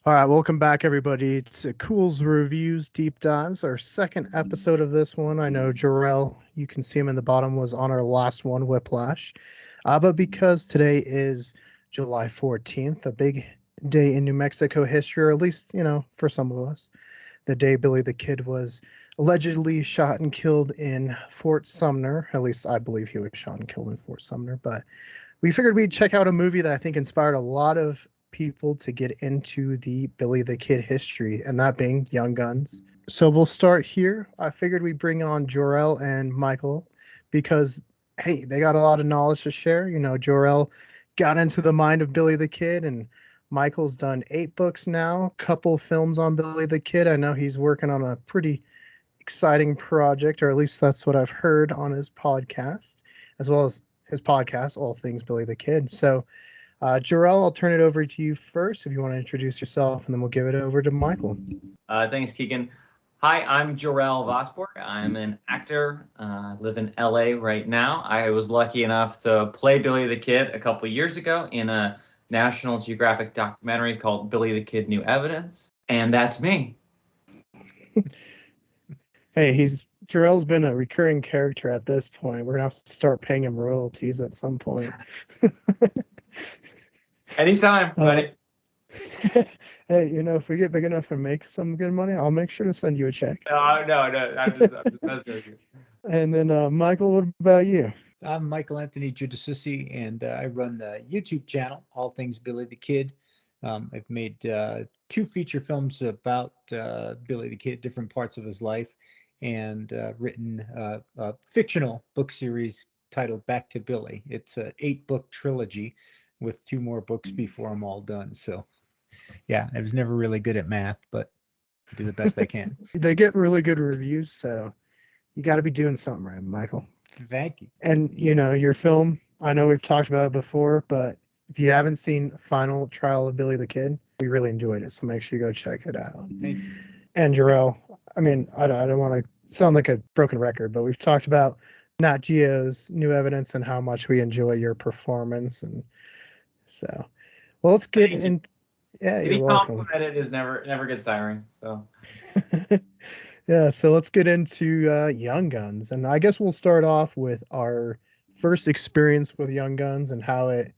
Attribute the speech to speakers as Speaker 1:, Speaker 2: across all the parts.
Speaker 1: All right, welcome back, everybody, to Culz Reviews Deep Dives, our second episode of this one. I know Jor-el, you can see him in the bottom, was on our last one, Whiplash. But because today is July 14th, a big day in New Mexico history, or at least, for some of us, the day Billy the Kid was allegedly shot and killed in Fort Sumner. At least I believe he was shot and killed in Fort Sumner, but we figured we'd check out a movie that I think inspired a lot of people to get into the Billy the Kid history, and that being Young Guns. So we'll start here. I figured we'd bring on Jor-el and Michael because, hey, they got a lot of knowledge to share. Jor-el got into the mind of Billy the Kid, and Michael's done 8 books now, couple films on Billy the Kid. I know he's working on a pretty exciting project, or at least that's what I've heard on his podcast, as well as his podcast, All Things Billy the Kid. So, Jor-el, I'll turn it over to you first if you want to introduce yourself, and then we'll give it over to Michael.
Speaker 2: Thanks, Keegan. Hi, I'm Jor-el Vaasborg. I'm an actor. Live in LA right now. I was lucky enough to play Billy the Kid a couple years ago in a National Geographic documentary called Billy the Kid: New Evidence, and that's me.
Speaker 1: Hey, Jor-el's been a recurring character at this point. We're gonna have to start paying him royalties at some point.
Speaker 2: Anytime, buddy.
Speaker 1: Hey, if we get big enough and make some good money, I'll make sure to send you a check.
Speaker 2: No, I'm just messing with you.
Speaker 1: And then, Michael, what about you?
Speaker 3: I'm Michael Anthony Giudicissi, and I run the YouTube channel, All Things Billy the Kid. I've made 2 feature films about Billy the Kid, different parts of his life, and written a fictional book series titled Back to Billy. It's an 8-book trilogy with 2 more books before I'm all done. So, yeah, I was never really good at math, but I do the best I can.
Speaker 1: They get really good reviews, so you got to be doing something right, Michael.
Speaker 3: Thank you.
Speaker 1: And, your film, I know we've talked about it before, but if you haven't seen Final Trial of Billy the Kid, we really enjoyed it, so make sure you go check it out.
Speaker 3: Thank you.
Speaker 1: And Jor-el, I mean, I don't want to sound like a broken record, but we've talked about Nat Geo's New Evidence and how much we enjoy your performance, and so, well, let's get in. Yeah, you're welcome.
Speaker 2: Complimented is never gets tiring. So.
Speaker 1: Yeah, so let's get into Young Guns, and I guess we'll start off with our first experience with Young Guns and how if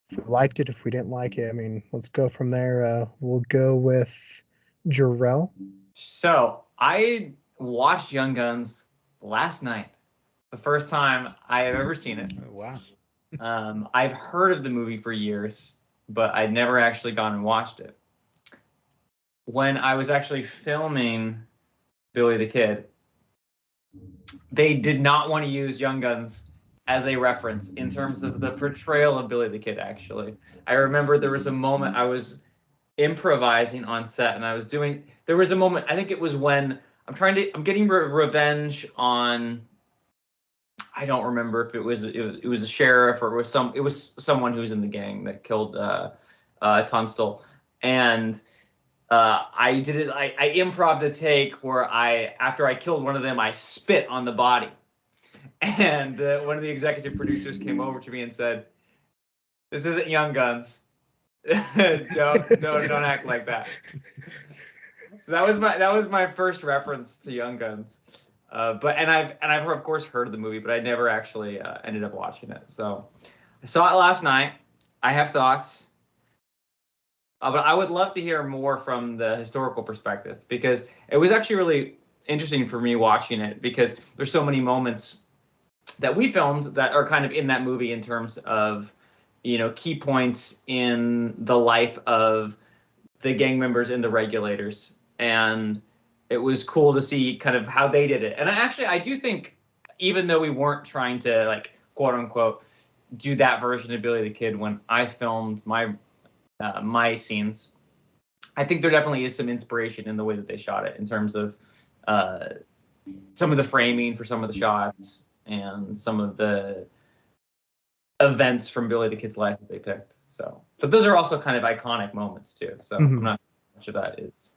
Speaker 1: we liked it, if we didn't like it. I mean, let's go from there. We'll go with Jor-el.
Speaker 2: So I watched Young Guns last night, the first time I have ever seen it.
Speaker 3: Oh, wow.
Speaker 2: I've heard of the movie for years, but I'd never actually gone and watched it. When I was actually filming Billy the Kid, they did not want to use Young Guns as a reference in terms of the portrayal of Billy the Kid, actually. I remember there was a moment I was improvising on set, and there was a moment, I think it was when I'm getting revenge on, I don't remember if it was a sheriff or it was someone who was in the gang that killed Tunstall. And I did it. I improv the take where after I killed one of them, I spit on the body, and one of the executive producers came over to me and said, "This isn't Young Guns. don't act like that." So that was my first reference to Young Guns. I've of course heard of the movie, but I never actually ended up watching it. So I saw it last night. I have thoughts. But I would love to hear more from the historical perspective, because it was actually really interesting for me watching it, because there's so many moments that we filmed that are kind of in that movie in terms of, key points in the life of the gang members and the regulators. And it was cool to see kind of how they did it. And I do think, even though we weren't trying to, like, quote unquote, do that version of Billy the Kid when I filmed my scenes, I think there definitely is some inspiration in the way that they shot it, in terms of some of the framing for some of the shots and some of the events from Billy the Kid's life that they picked. So, but those are also kind of iconic moments too. So I'm not sure that is,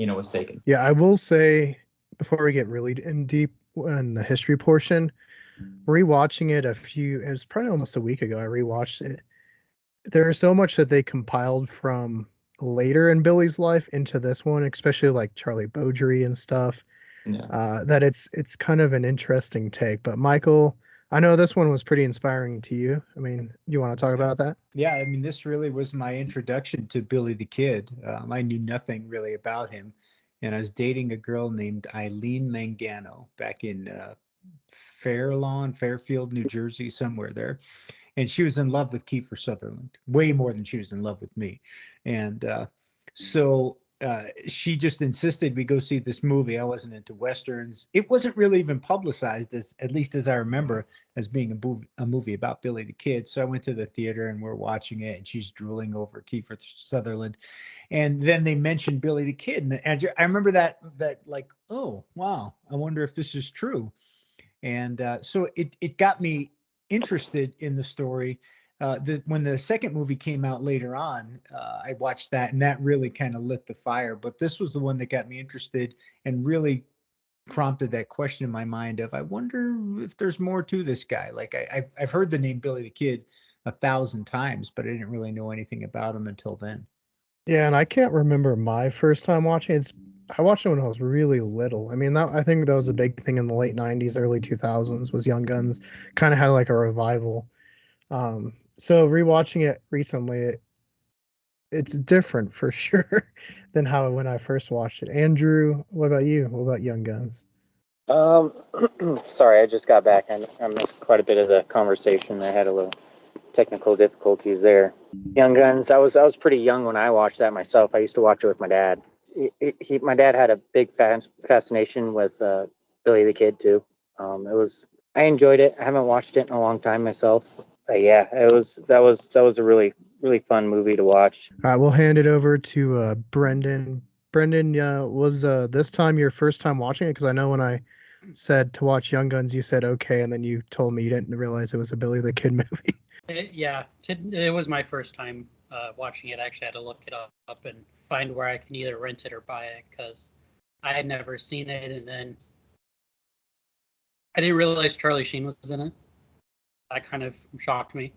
Speaker 2: was taken.
Speaker 1: Yeah, I will say, before we get really in deep in the history portion, rewatching it it was probably almost a week ago, I rewatched it. There's so much that they compiled from later in Billy's life into this one, especially like Charlie Beaudry and stuff.
Speaker 2: Yeah.
Speaker 1: That it's kind of an interesting take. But Michael, I know this one was pretty inspiring to you. I mean, you want to talk about that?
Speaker 3: Yeah, I mean, this really was my introduction to Billy the Kid. I knew nothing really about him, and I was dating a girl named Eileen Mangano back in Fairfield, New Jersey, somewhere there. And she was in love with Kiefer Sutherland, way more than she was in love with me. And so she just insisted we go see this movie. I wasn't into westerns. It wasn't really even publicized, as at least as I remember, as being a movie about Billy the Kid. So I went to the theater and we're watching it, and she's drooling over Kiefer Sutherland. And then they mentioned Billy the Kid, and I remember that like, oh wow, I wonder if this is true. And so it got me interested in the story. When the second movie came out later on, I watched that, and that really kind of lit the fire. But this was the one that got me interested and really prompted that question in my mind of, I wonder if there's more to this guy. Like I've heard the name Billy the Kid 1,000 times, but I didn't really know anything about him until then.
Speaker 1: Yeah, and I can't remember my first time watching it. I watched it when I was really little. I mean, I think that was a big thing in the late '90s, early 2000s. Was Young Guns kind of had like a revival. So rewatching it recently, it's different for sure than how when I first watched it. Andrew, what about you? What about Young Guns?
Speaker 4: Um, sorry, I just got back. I missed quite a bit of the conversation. I had a little technical difficulties there. Young Guns. I was pretty young when I watched that myself. I used to watch it with my dad. My dad had a big fascination with Billy the Kid too. I enjoyed it. I haven't watched it in a long time myself. But yeah, that was a really fun movie to watch.
Speaker 1: All right, we'll hand it over to Brendan. Brendan, was this time your first time watching it? Because I know when I said to watch Young Guns, you said okay, and then you told me you didn't realize it was a Billy the Kid movie.
Speaker 5: It was my first time watching it. I actually had to look it up and find where I can either rent it or buy it because I had never seen it, and then I didn't realize Charlie Sheen was in it. That kind of shocked me,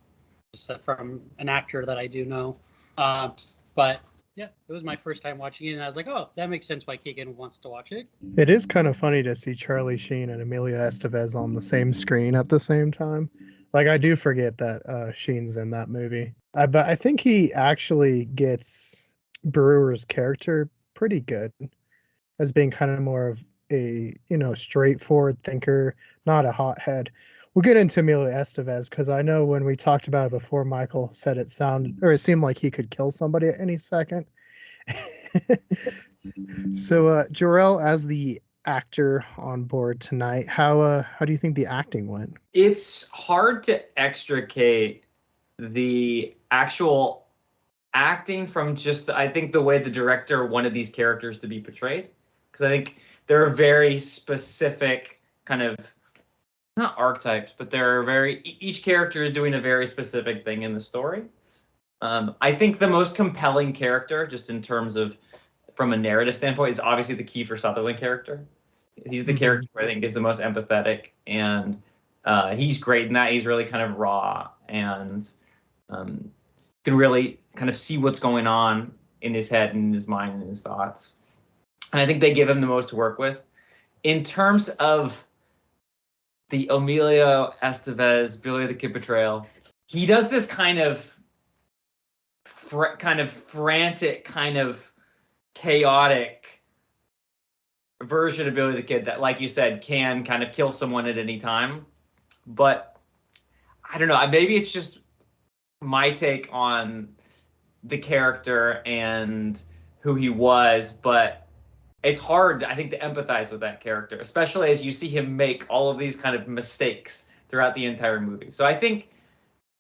Speaker 5: just from an actor that I do know. But yeah, it was my first time watching it, and I was like, oh, that makes sense why Keegan wants to watch it.
Speaker 1: It is kind of funny to see Charlie Sheen and Emilio Estevez on the same screen at the same time. Like I do forget that Sheen's in that movie. But I think he actually gets Brewer's character pretty good as being kind of more of a straightforward thinker, not a hothead. We'll get into Emilio Estevez because I know when we talked about it before, Michael said it seemed like he could kill somebody at any second. So, Jor-el, as the actor on board tonight, how do you think the acting went?
Speaker 2: It's hard to extricate the actual acting from just, I think, the way the director wanted these characters to be portrayed. Because I think there are very specific kind of, not archetypes, but there are each character is doing a very specific thing in the story. I think the most compelling character, just in terms of from a narrative standpoint, is obviously the Kiefer Sutherland character. He's the character who I think is the most empathetic, and he's great in that. He's really kind of raw and can really kind of see what's going on in his head and in his mind and his thoughts. And I think they give him the most to work with. In terms of the Emilio Estevez, Billy the Kid portrayal, he does this kind of frantic, kind of chaotic version of Billy the Kid that, like you said, can kind of kill someone at any time. But I don't know, maybe it's just my take on the character and who he was, but it's hard, I think, to empathize with that character, especially as you see him make all of these kind of mistakes throughout the entire movie. So I think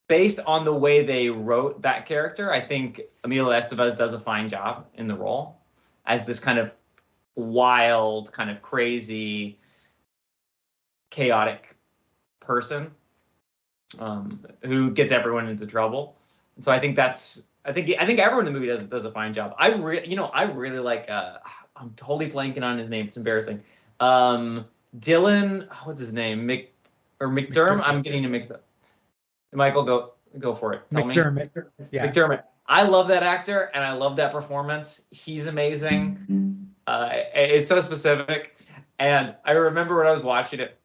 Speaker 2: based on the way they wrote that character, I think Emilio Estevez does a fine job in the role as this kind of wild, kind of crazy, chaotic person who gets everyone into trouble. So I think I think everyone in the movie does a fine job. I really like I'm totally blanking on his name. It's embarrassing. Dylan, what's his name? McDermott. I'm getting him mixed up. Michael, go for it. Tell
Speaker 3: McDermott.
Speaker 2: me.
Speaker 3: Yeah.
Speaker 2: McDermott. I love that actor and I love that performance. He's amazing. It's so specific. And I remember when I was watching it,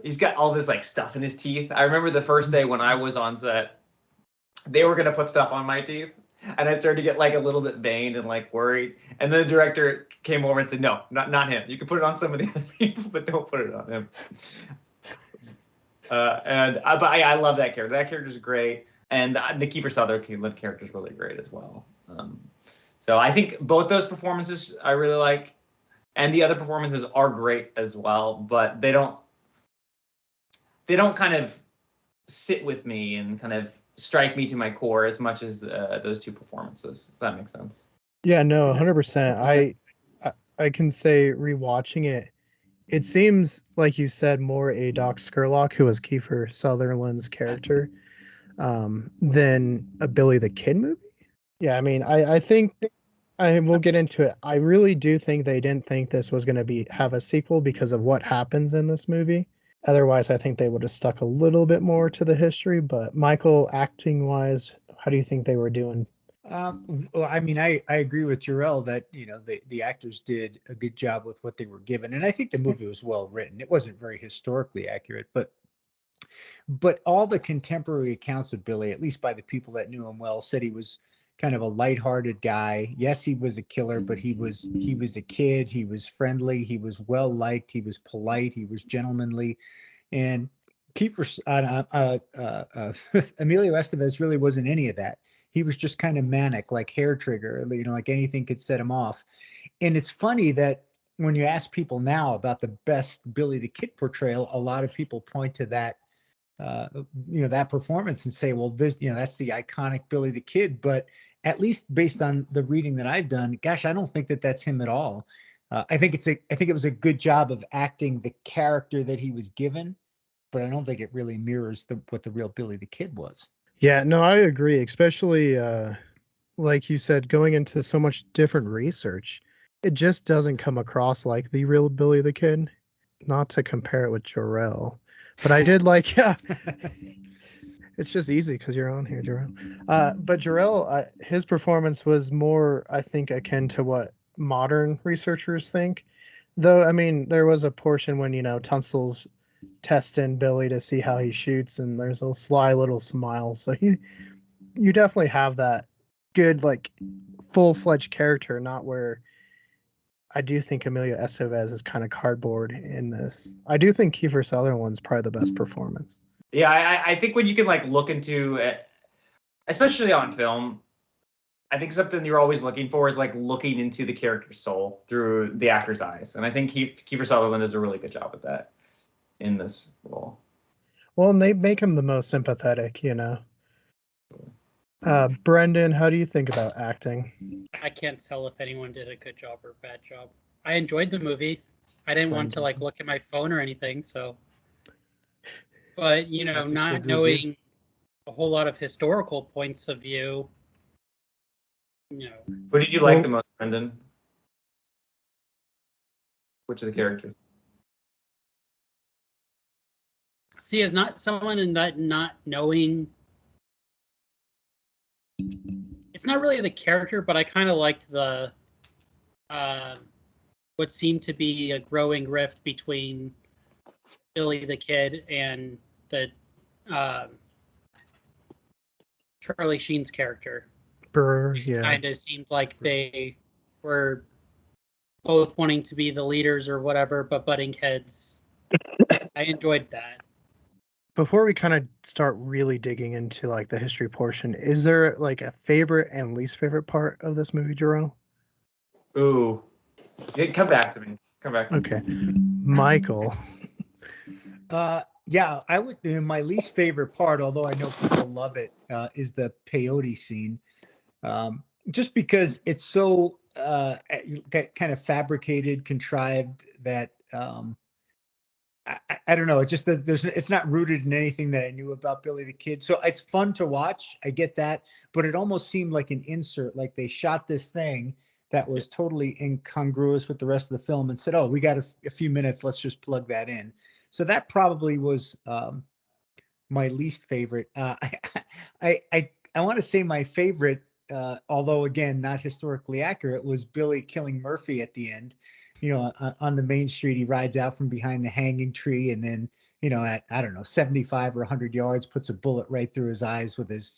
Speaker 2: he's got all this like stuff in his teeth. I remember the first day when I was on set, they were gonna put stuff on my teeth, and I started to get like a little bit vain and like worried. And then the director came over and said, "No, not him. You can put it on some of the other people, but don't put it on him." But I love that character. That character's great, and the Kiefer Sutherland character is really great as well. So I think both those performances I really like, and the other performances are great as well. But they don't kind of sit with me and kind of strike me to my core as much as those two performances. If that makes sense.
Speaker 1: Yeah, no, 100%. I can say rewatching it, it seems like you said more a Doc Scurlock, who was Kiefer Sutherland's character, than a Billy the Kid movie. Yeah, I mean, I think I will get into it. I really do think they didn't think this was going to have a sequel because of what happens in this movie. Otherwise, I think they would have stuck a little bit more to the history. But Michael, acting wise, how do you think they were doing?
Speaker 3: Well, I mean, I agree with Jor-el that, the actors did a good job with what they were given. And I think the movie was well written. It wasn't very historically accurate, but all the contemporary accounts of Billy, at least by the people that knew him well, said he was kind of a lighthearted guy. Yes, he was a killer, but he was a kid. He was friendly. He was well liked. He was polite. He was gentlemanly. And Kiefer, Emilio Estevez really wasn't any of that. He was just kind of manic, like hair trigger, like anything could set him off. And it's funny that when you ask people now about the best Billy the Kid portrayal, a lot of people point to that that performance and say, well, this, that's the iconic Billy the Kid. But at least based on the reading that I've done, gosh, I don't think that that's him at all. I think it was a good job of acting the character that he was given, but I don't think it really mirrors what the real Billy the Kid was.
Speaker 1: Yeah, no, I agree. Especially, like you said, going into so much different research, it just doesn't come across like the real Billy the Kid. Not to compare it with Jor-el, but I did like, yeah. It's just easy because you're on here, Jor-el. But Jor-el, his performance was more, I think, akin to what modern researchers think. Though, I mean, there was a portion when, Tunstall's testing Billy to see how he shoots, and there's a sly little smile. So you definitely have that good, like, full-fledged character, not where I do think Emilio Estevez is kind of cardboard in this. I do think Kiefer Sutherland's probably the best performance.
Speaker 2: Yeah, I think when you can like look into it, especially on film, I think something you're always looking for is like looking into the character's soul through the actor's eyes, and I think Kiefer Sutherland does a really good job with that in this role.
Speaker 1: Well, and they make him the most sympathetic, Brendan, how do you think about acting?
Speaker 5: I can't tell if anyone did a good job or a bad job. I enjoyed the movie. I didn't want to like look at my phone or anything, so. But not knowing a whole lot of historical points of view,
Speaker 2: Who did you like the most, Brendan? Which of the characters?
Speaker 5: See, as not someone in that not knowing, it's not really the character, but I kind of liked the what seemed to be a growing rift between Billy the Kid and the Charlie Sheen's character.
Speaker 1: Yeah.
Speaker 5: Kind of seemed like they were both wanting to be the leaders or whatever, but butting heads. I enjoyed that.
Speaker 1: Before we kind of start really digging into like the history portion, is there like a favorite and least favorite part of this movie, Jor-el?
Speaker 2: Ooh, come back to me.
Speaker 1: Okay, Michael.
Speaker 3: Yeah, I would. My least favorite part, although I know people love it, is the peyote scene. Just because it's so kind of fabricated, contrived that I don't know. It just it's not rooted in anything that I knew about Billy the Kid. So it's fun to watch. I get that, but it almost seemed like an insert. Like they shot this thing that was totally incongruous with the rest of the film and said, "Oh, we got a few minutes. Let's just plug that in." So that probably was my least favorite. I want to say my favorite, although again not historically accurate, was Billy killing Murphy at the end. On the main street, he rides out from behind the hanging tree, and then at I don't know 75 or 100 yards, puts a bullet right through his eyes with his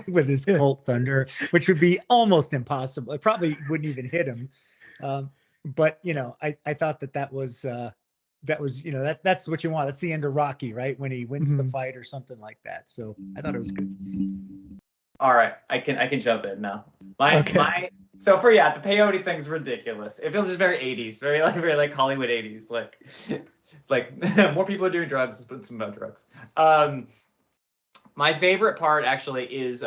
Speaker 3: with his Colt Thunder, which would be almost impossible. It probably wouldn't even hit him. But I thought that was that's what you want. That's the end of Rocky, right? When he wins the fight or something like that. So I thought it was good.
Speaker 2: All right, I can jump in now. So the peyote thing's ridiculous. It feels just very 80s, very like Hollywood 80s, like more people are doing drugs. Let's put some about drugs. My favorite part actually is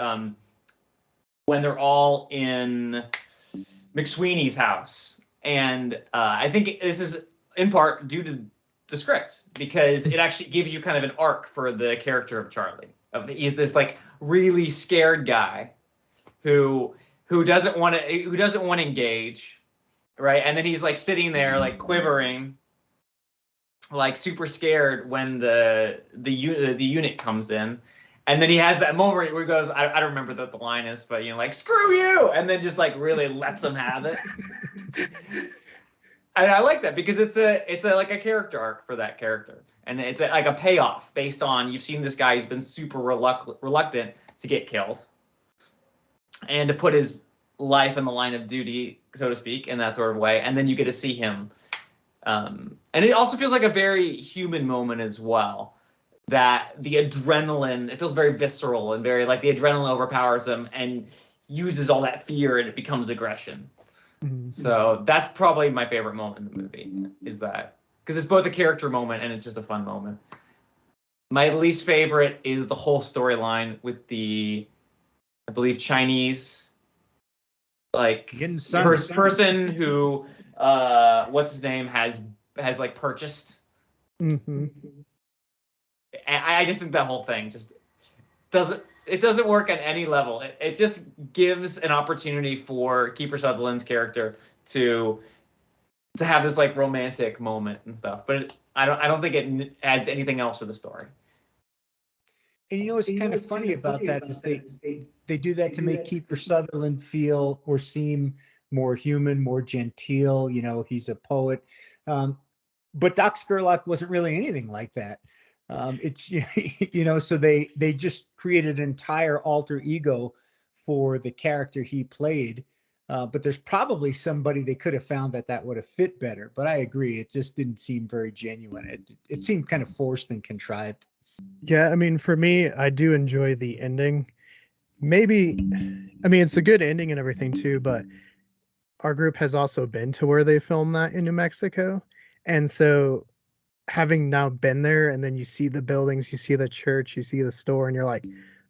Speaker 2: when they're all in McSweeney's house, and I think this is in part due to the script, because it actually gives you kind of an arc for the character of Charlie. He's this like really scared guy who doesn't want to engage, right? And then he's like sitting there like quivering, like super scared when the unit comes in, and then he has that moment where he goes, I don't remember what the line is, but like screw you, and then just like really lets them have it. And I like that because it's a like a character arc for that character, and it's like a payoff based on you've seen this guy who's been super reluctant to get killed and to put his life in the line of duty, so to speak, in that sort of way, and then you get to see him. And it also feels like a very human moment as well, that the adrenaline, it feels very visceral and very like the adrenaline overpowers him and uses all that fear and it becomes aggression. So that's probably my favorite moment in the movie, is that, because it's both a character moment and it's just a fun moment. My least favorite is the whole storyline with the, I believe, Chinese like person who what's his name has like purchased. I just think that whole thing just doesn't work on any level. It just gives an opportunity for Kiefer Sutherland's character to have this like romantic moment and stuff, but I don't think it adds anything else to the story.
Speaker 3: And what's kind of funny about that is they do that to make Kiefer Sutherland feel or seem more human, more genteel. He's a poet, but Doc Scurlock wasn't really anything like that. It's so they just created an entire alter ego for the character he played. But there's probably somebody they could have found that would have fit better. But I agree, it just didn't seem very genuine. It seemed kind of forced and contrived.
Speaker 1: Yeah, I mean, for me, I do enjoy the ending. Maybe, I mean, it's a good ending and everything too, but our group has also been to where they filmed that in New Mexico. And so having now been there, and then you see the buildings, you see the church, you see the store, and you're like,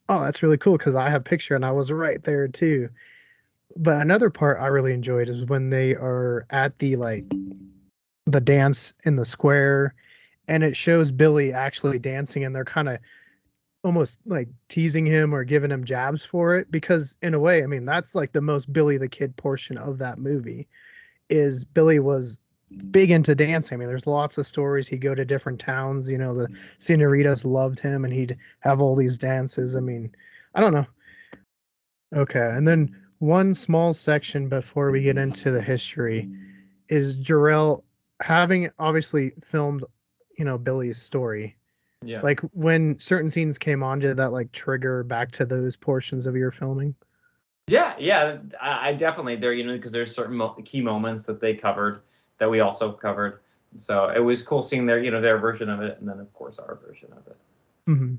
Speaker 1: oh, that's really cool because I have a picture and I was right there too. But another part I really enjoyed is when they are at the dance in the square, and it shows Billy actually dancing, and they're kind of almost like teasing him or giving him jabs for it, because in a way, I mean, that's like the most Billy the Kid portion of that movie, is Billy was big into dancing. I mean, there's lots of stories. He'd go to different towns, the senoritas loved him and he'd have all these dances. I mean, I don't know. Okay, and then one small section before we get into the history is Jor-el having obviously filmed, Billy's story.
Speaker 2: Yeah.
Speaker 1: Like when certain scenes came on, did that like trigger back to those portions of your filming?
Speaker 2: Yeah. I definitely there, because there's certain key moments that they covered that we also covered. So it was cool seeing their version of it, and then of course our version of it.
Speaker 1: Mm-hmm.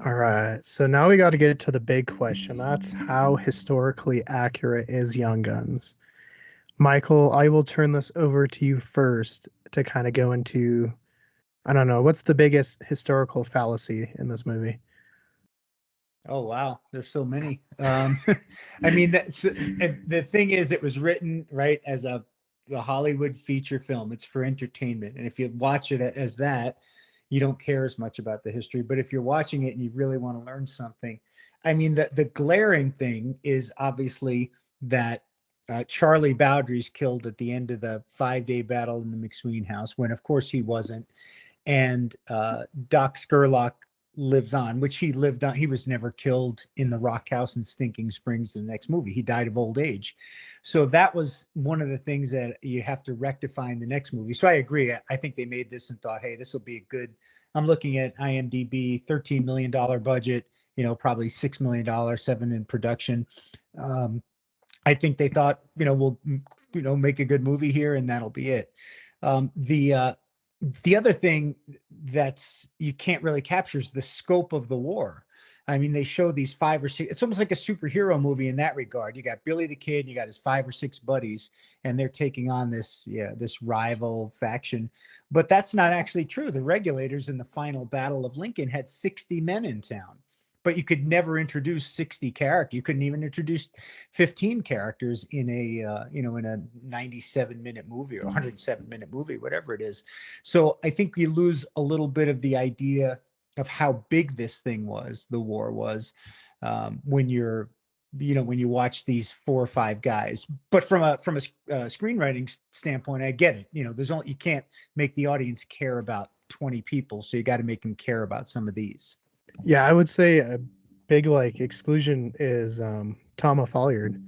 Speaker 1: All right, so now we got to get to the big question. That's how historically accurate is Young Guns? Michael, I will turn this over to you first to kind of go into, I don't know, what's the biggest historical fallacy in this movie?
Speaker 3: Oh, wow. There's so many. I mean, the thing is, it was written right as the Hollywood feature film. It's for entertainment. And if you watch it as that, you don't care as much about the history. But if you're watching it and you really want to learn something, I mean, the glaring thing is obviously that Charlie Bowdry's killed at the end of the 5-day battle in the McSween house, when of course he wasn't. And Doc Scurlock lives on, which he lived on. He was never killed in the rock house in Stinking Springs in the next movie. He died of old age. So that was one of the things that you have to rectify in the next movie. So I agree. I think they made this and thought, hey, this will be a good, I'm looking at IMDb, $13 million budget, probably $6 million, $7 million in production. I think they thought, we'll, make a good movie here and that'll be it. The other thing that's you can't really capture is the scope of the war. I mean, they show these 5 or 6, it's almost like a superhero movie in that regard. You got Billy the Kid, you got his 5 or 6 buddies, and they're taking on this rival faction. But that's not actually true. The regulators in the final Battle of Lincoln had 60 men in town. But you could never introduce 60 characters. You couldn't even introduce 15 characters in a in a 97-minute movie or 107-minute movie, whatever it is. So I think you lose a little bit of the idea of how big this thing was, the war was, when you're when you watch these 4 or 5 guys. But from a screenwriting standpoint, I get it. There's only, you can't make the audience care about 20 people, so you got to make them care about some of these.
Speaker 1: Yeah, I would say a big exclusion is Tom Folliard.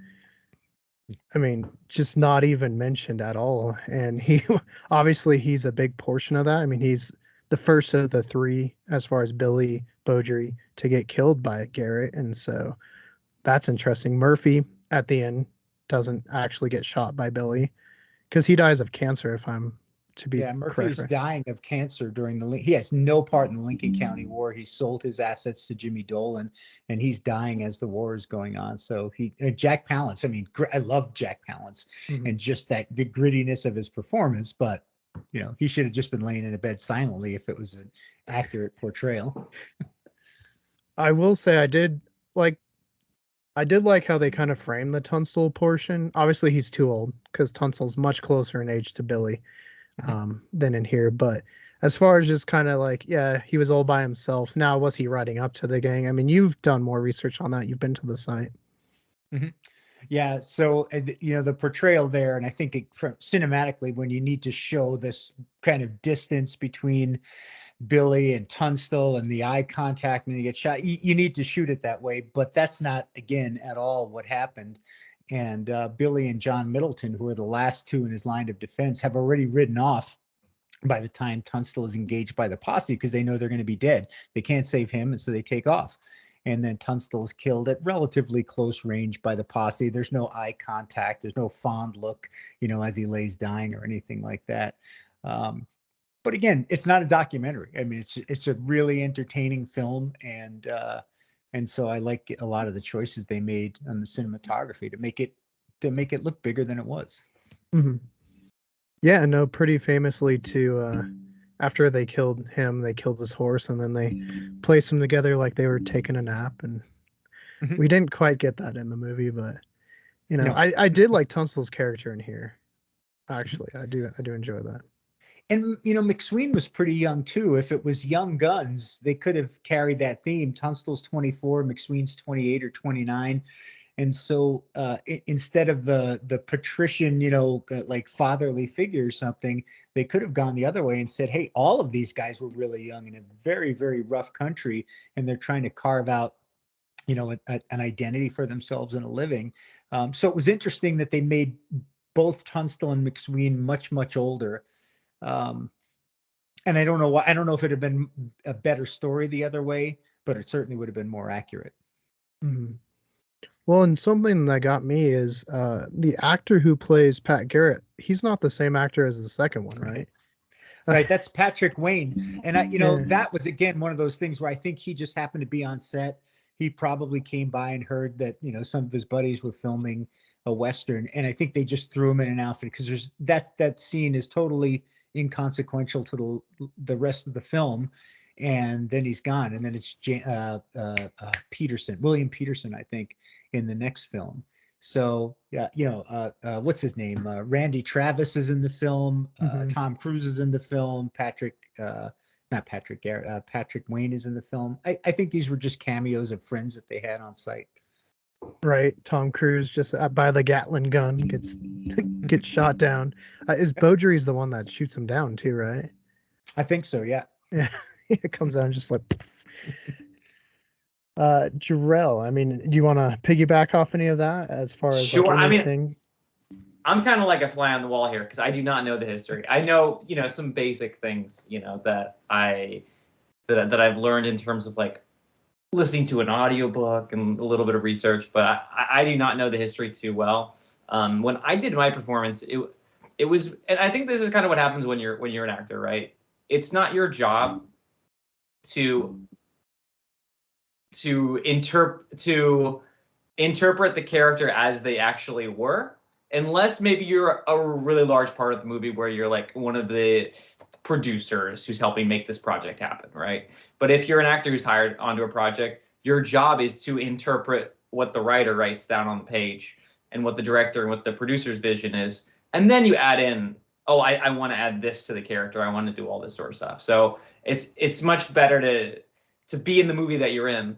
Speaker 1: I mean, just not even mentioned at all. And he obviously he's a big portion of that. I mean, he's the first of the 3 as far as Billy Beaudry to get killed by Garrett, and so that's interesting. Murphy at the end doesn't actually get shot by Billy because he dies of cancer, if I'm to be
Speaker 3: Murphy's
Speaker 1: correct.
Speaker 3: dying of cancer during he has no part in the Lincoln County War. He sold his assets to Jimmy Dolan, and he's dying as the war is going on. So Jack Palance, I mean, I love Jack Palance and just the grittiness of his performance, but he should have just been laying in a bed silently if it was an accurate portrayal.
Speaker 1: I will say I did like how they kind of framed the Tunstall portion. Obviously he's too old because Tunstall's much closer in age to Billy than in here. But as far as just kind of he was all by himself. Now, was he riding up to the gang? I mean, you've done more research on that. You've been to the site.
Speaker 3: Yeah. So, the portrayal there, and I think from cinematically, when you need to show this kind of distance between Billy and Tunstall and the eye contact when you get shot, you need to shoot it that way. But that's not, again, at all what happened. And Billy and John Middleton, who are the last 2 in his line of defense, have already ridden off by the time Tunstall is engaged by the posse because they know they're going to be dead. They can't save him, and so they take off. And then Tunstall is killed at relatively close range by the posse. There's no eye contact. There's no fond look, as he lays dying or anything like that. But again, it's not a documentary. I mean, it's a really entertaining film, and so I like a lot of the choices they made on the cinematography to make it look bigger than it was.
Speaker 1: Yeah, no, pretty famously too. After they killed him, they killed his horse, and then they placed them together like they were taking a nap. And we didn't quite get that in the movie, but no. I did like Tunstall's character in here. Actually, I do enjoy that.
Speaker 3: And McSween was pretty young too. If it was Young Guns, they could have carried that theme. Tunstall's 24, McSween's 28 or 29. And so instead of the patrician, like fatherly figure or something, they could have gone the other way and said, hey, all of these guys were really young in a very, very rough country, and they're trying to carve out, an identity for themselves and a living. So it was interesting that they made both Tunstall and McSween much, much older. And I don't know why. I don't know if it had been a better story the other way, but it certainly would have been more accurate.
Speaker 1: Well, and something that got me is the actor who plays Pat Garrett. He's not the same actor as the second one, right?
Speaker 3: Right. That's Patrick Wayne. And that was, again, one of those things where I think he just happened to be on set. He probably came by and heard that, some of his buddies were filming a Western. And I think they just threw him in an outfit because that scene is totally inconsequential to the rest of the film. And then he's gone. And then it's William Peterson, I think, in the next film. So yeah, what's his name? Randy Travis is in the film. Tom Cruise is in the film. Patrick Wayne is in the film. I think these were just cameos of friends that they had on site.
Speaker 1: Right. Tom Cruise just by the Gatling gun gets shot down. Is Beaudry's the one that shoots him down too, right?
Speaker 3: I think so. Yeah.
Speaker 1: Yeah. It comes out and just like. Jor-el, I mean, do you want to piggyback off any of that as far as like
Speaker 2: Sure. I mean,
Speaker 1: anything?
Speaker 2: I'm kind of like a fly on the wall here because I do not know the history. I know, some basic things, that I've learned in terms of like listening to an audiobook and a little bit of research, but I do not know the history too well. When I did my performance, it was, and I think this is kind of what happens when you're an actor, right? It's not your job to interpret the character as they actually were, unless maybe you're a really large part of the movie where you're like one of the producers who's helping make this project happen, right? But if you're an actor who's hired onto a project, your job is to interpret what the writer writes down on the page and what the director and what the producer's vision is. And then you add in, oh, I want to add this to the character. I want to do all this sort of stuff. So it's much better to be in the movie that you're in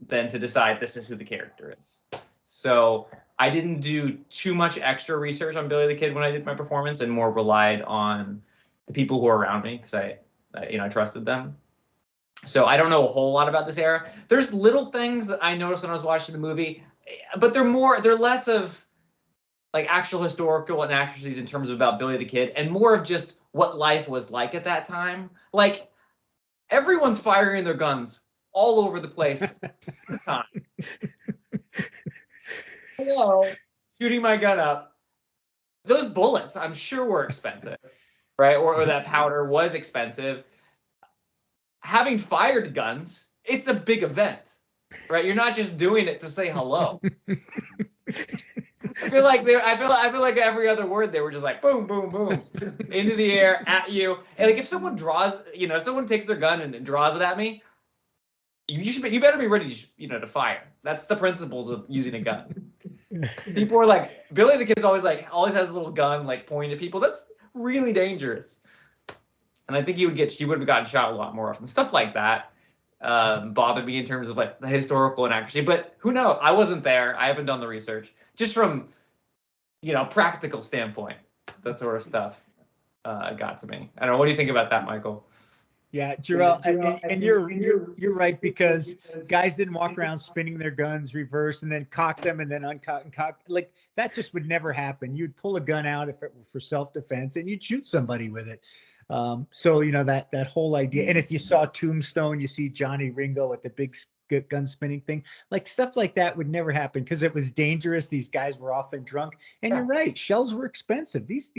Speaker 2: than to decide this is who the character is. So I didn't do too much extra research on Billy the Kid when I did my performance, and more relied on the people who are around me because I trusted them. So I don't know a whole lot about this era. There's little things that I noticed when I was watching the movie, but they're less of like actual historical inaccuracies in terms of about Billy the Kid, and more of just what life was like at that time. Like everyone's firing their guns all over the place. Hello, shooting my gun up. Those bullets, I'm sure, were expensive, right? Or that powder was expensive. Having fired guns, it's a big event, right? You're not just doing it to say hello. I feel like every other word they were just like boom, boom, boom, into the air at you. And like if someone someone takes their gun and draws it at me, you better be ready, to fire. That's the principles of using a gun. People are like, Billy the Kid's always has a little gun like pointing at people. That's really dangerous. And I think he would have gotten shot a lot more often. Stuff like that bothered me in terms of like the historical inaccuracy. But who knows? I wasn't there. I haven't done the research. Just from practical standpoint, that sort of stuff got to me. I don't know. What do you think about that, Michael?
Speaker 3: Yeah, Jor-el, and you're right, because guys didn't walk around spinning their guns reverse and then cock them and then uncock and cock. Like that just would never happen. You'd pull a gun out if it were for self-defense and you'd shoot somebody with it. So that whole idea. And if you saw Tombstone, you see Johnny Ringo with the big gun spinning thing, like stuff like that would never happen because it was dangerous. These guys were often drunk, and you're right, shells were expensive. These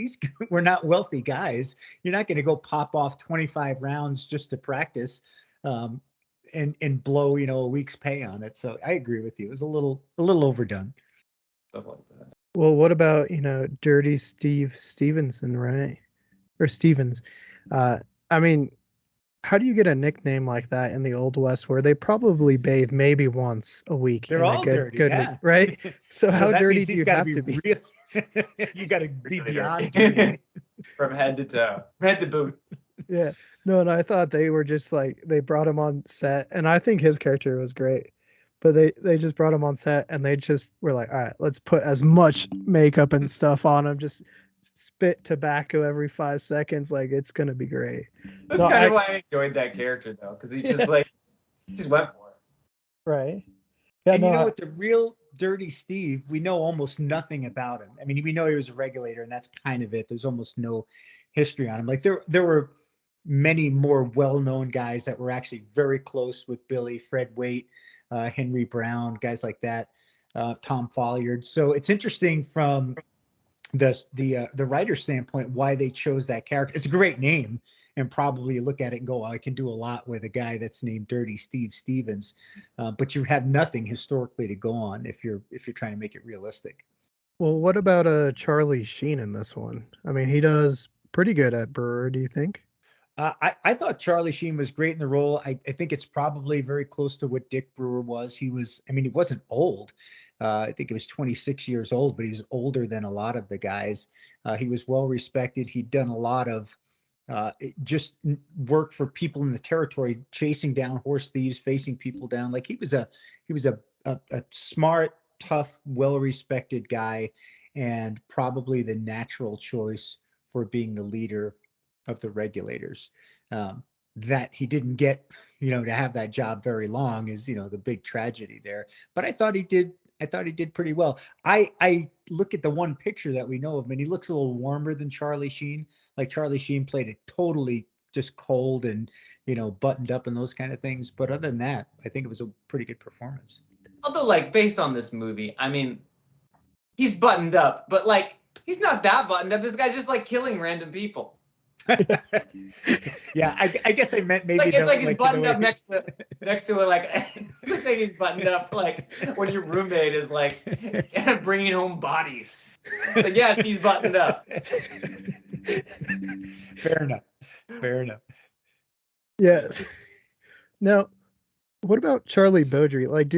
Speaker 3: were not wealthy guys. You're not going to go pop off 25 rounds just to practice and blow a week's pay on it. So I agree with you. It was a little overdone.
Speaker 2: Stuff like that.
Speaker 1: Well, what about Dirty Steve Stevenson, right? Or Stevens? I mean, how do you get a nickname like that in the Old West, where they probably bathe maybe once a week?
Speaker 3: They're all dirty, yeah.
Speaker 1: right? So how dirty do you have to be?
Speaker 3: You got to be
Speaker 2: Really
Speaker 3: beyond
Speaker 2: dirty.
Speaker 3: dirty.
Speaker 2: From head to toe, head to boot.
Speaker 1: Yeah. No, and I thought they were just like, they brought him on set, and I think his character was great. But they just brought him on set and they just were like, all right, let's put as much makeup and stuff on him. Just spit tobacco every 5 seconds. Like, it's gonna be great.
Speaker 2: That's
Speaker 1: No,
Speaker 2: kind of why I enjoyed that character though, because he just just went for it.
Speaker 1: Right. Yeah,
Speaker 3: And
Speaker 1: no,
Speaker 3: with the real Dirty Steve, we know almost nothing about him. I mean, we know he was a regulator, and that's kind of it. There's almost no history on him. Like there were many more well-known guys that were actually very close with Billy, Fred Waite, Henry Brown, guys like that, Tom Folliard. So it's interesting from the writer's standpoint why they chose that character. It's a great name, and probably you look at it and go, well, I can do a lot with a guy that's named Dirty Steve Stevens, but you have nothing historically to go on if you're trying to make it realistic.
Speaker 1: well, what about Charlie Sheen in this one? I mean, he does pretty good at Brewer, do you think?
Speaker 3: I thought Charlie Sheen was great in the role. I think it's probably very close to what Dick Brewer was. He wasn't old. I think he was 26 years old, but he was older than a lot of the guys. He was well respected. He'd done a lot of just work for people in the territory, chasing down horse thieves, facing people down. Like he was a smart, tough, well respected guy, and probably the natural choice for being the leader of the regulators. that he didn't get, to have that job very long is, the big tragedy there. But I thought he did pretty well. I look at the one picture that we know of him, and he looks a little warmer than Charlie Sheen. Like Charlie Sheen played it totally just cold and, buttoned up and those kind of things. But other than that, I think it was a pretty good performance.
Speaker 2: Although, like, based on this movie, I mean, he's buttoned up, but like, he's not that buttoned up. This guy's just like killing random people.
Speaker 3: Yeah, I guess I meant maybe
Speaker 2: Like, it's like he's
Speaker 3: like
Speaker 2: buttoned up next to a, like, it looks like he's buttoned up like when your roommate is like bringing home bodies. It's like, yes, he's buttoned up.
Speaker 3: Fair enough.
Speaker 1: Yes. Now, what about Charlie Beaudry? Like,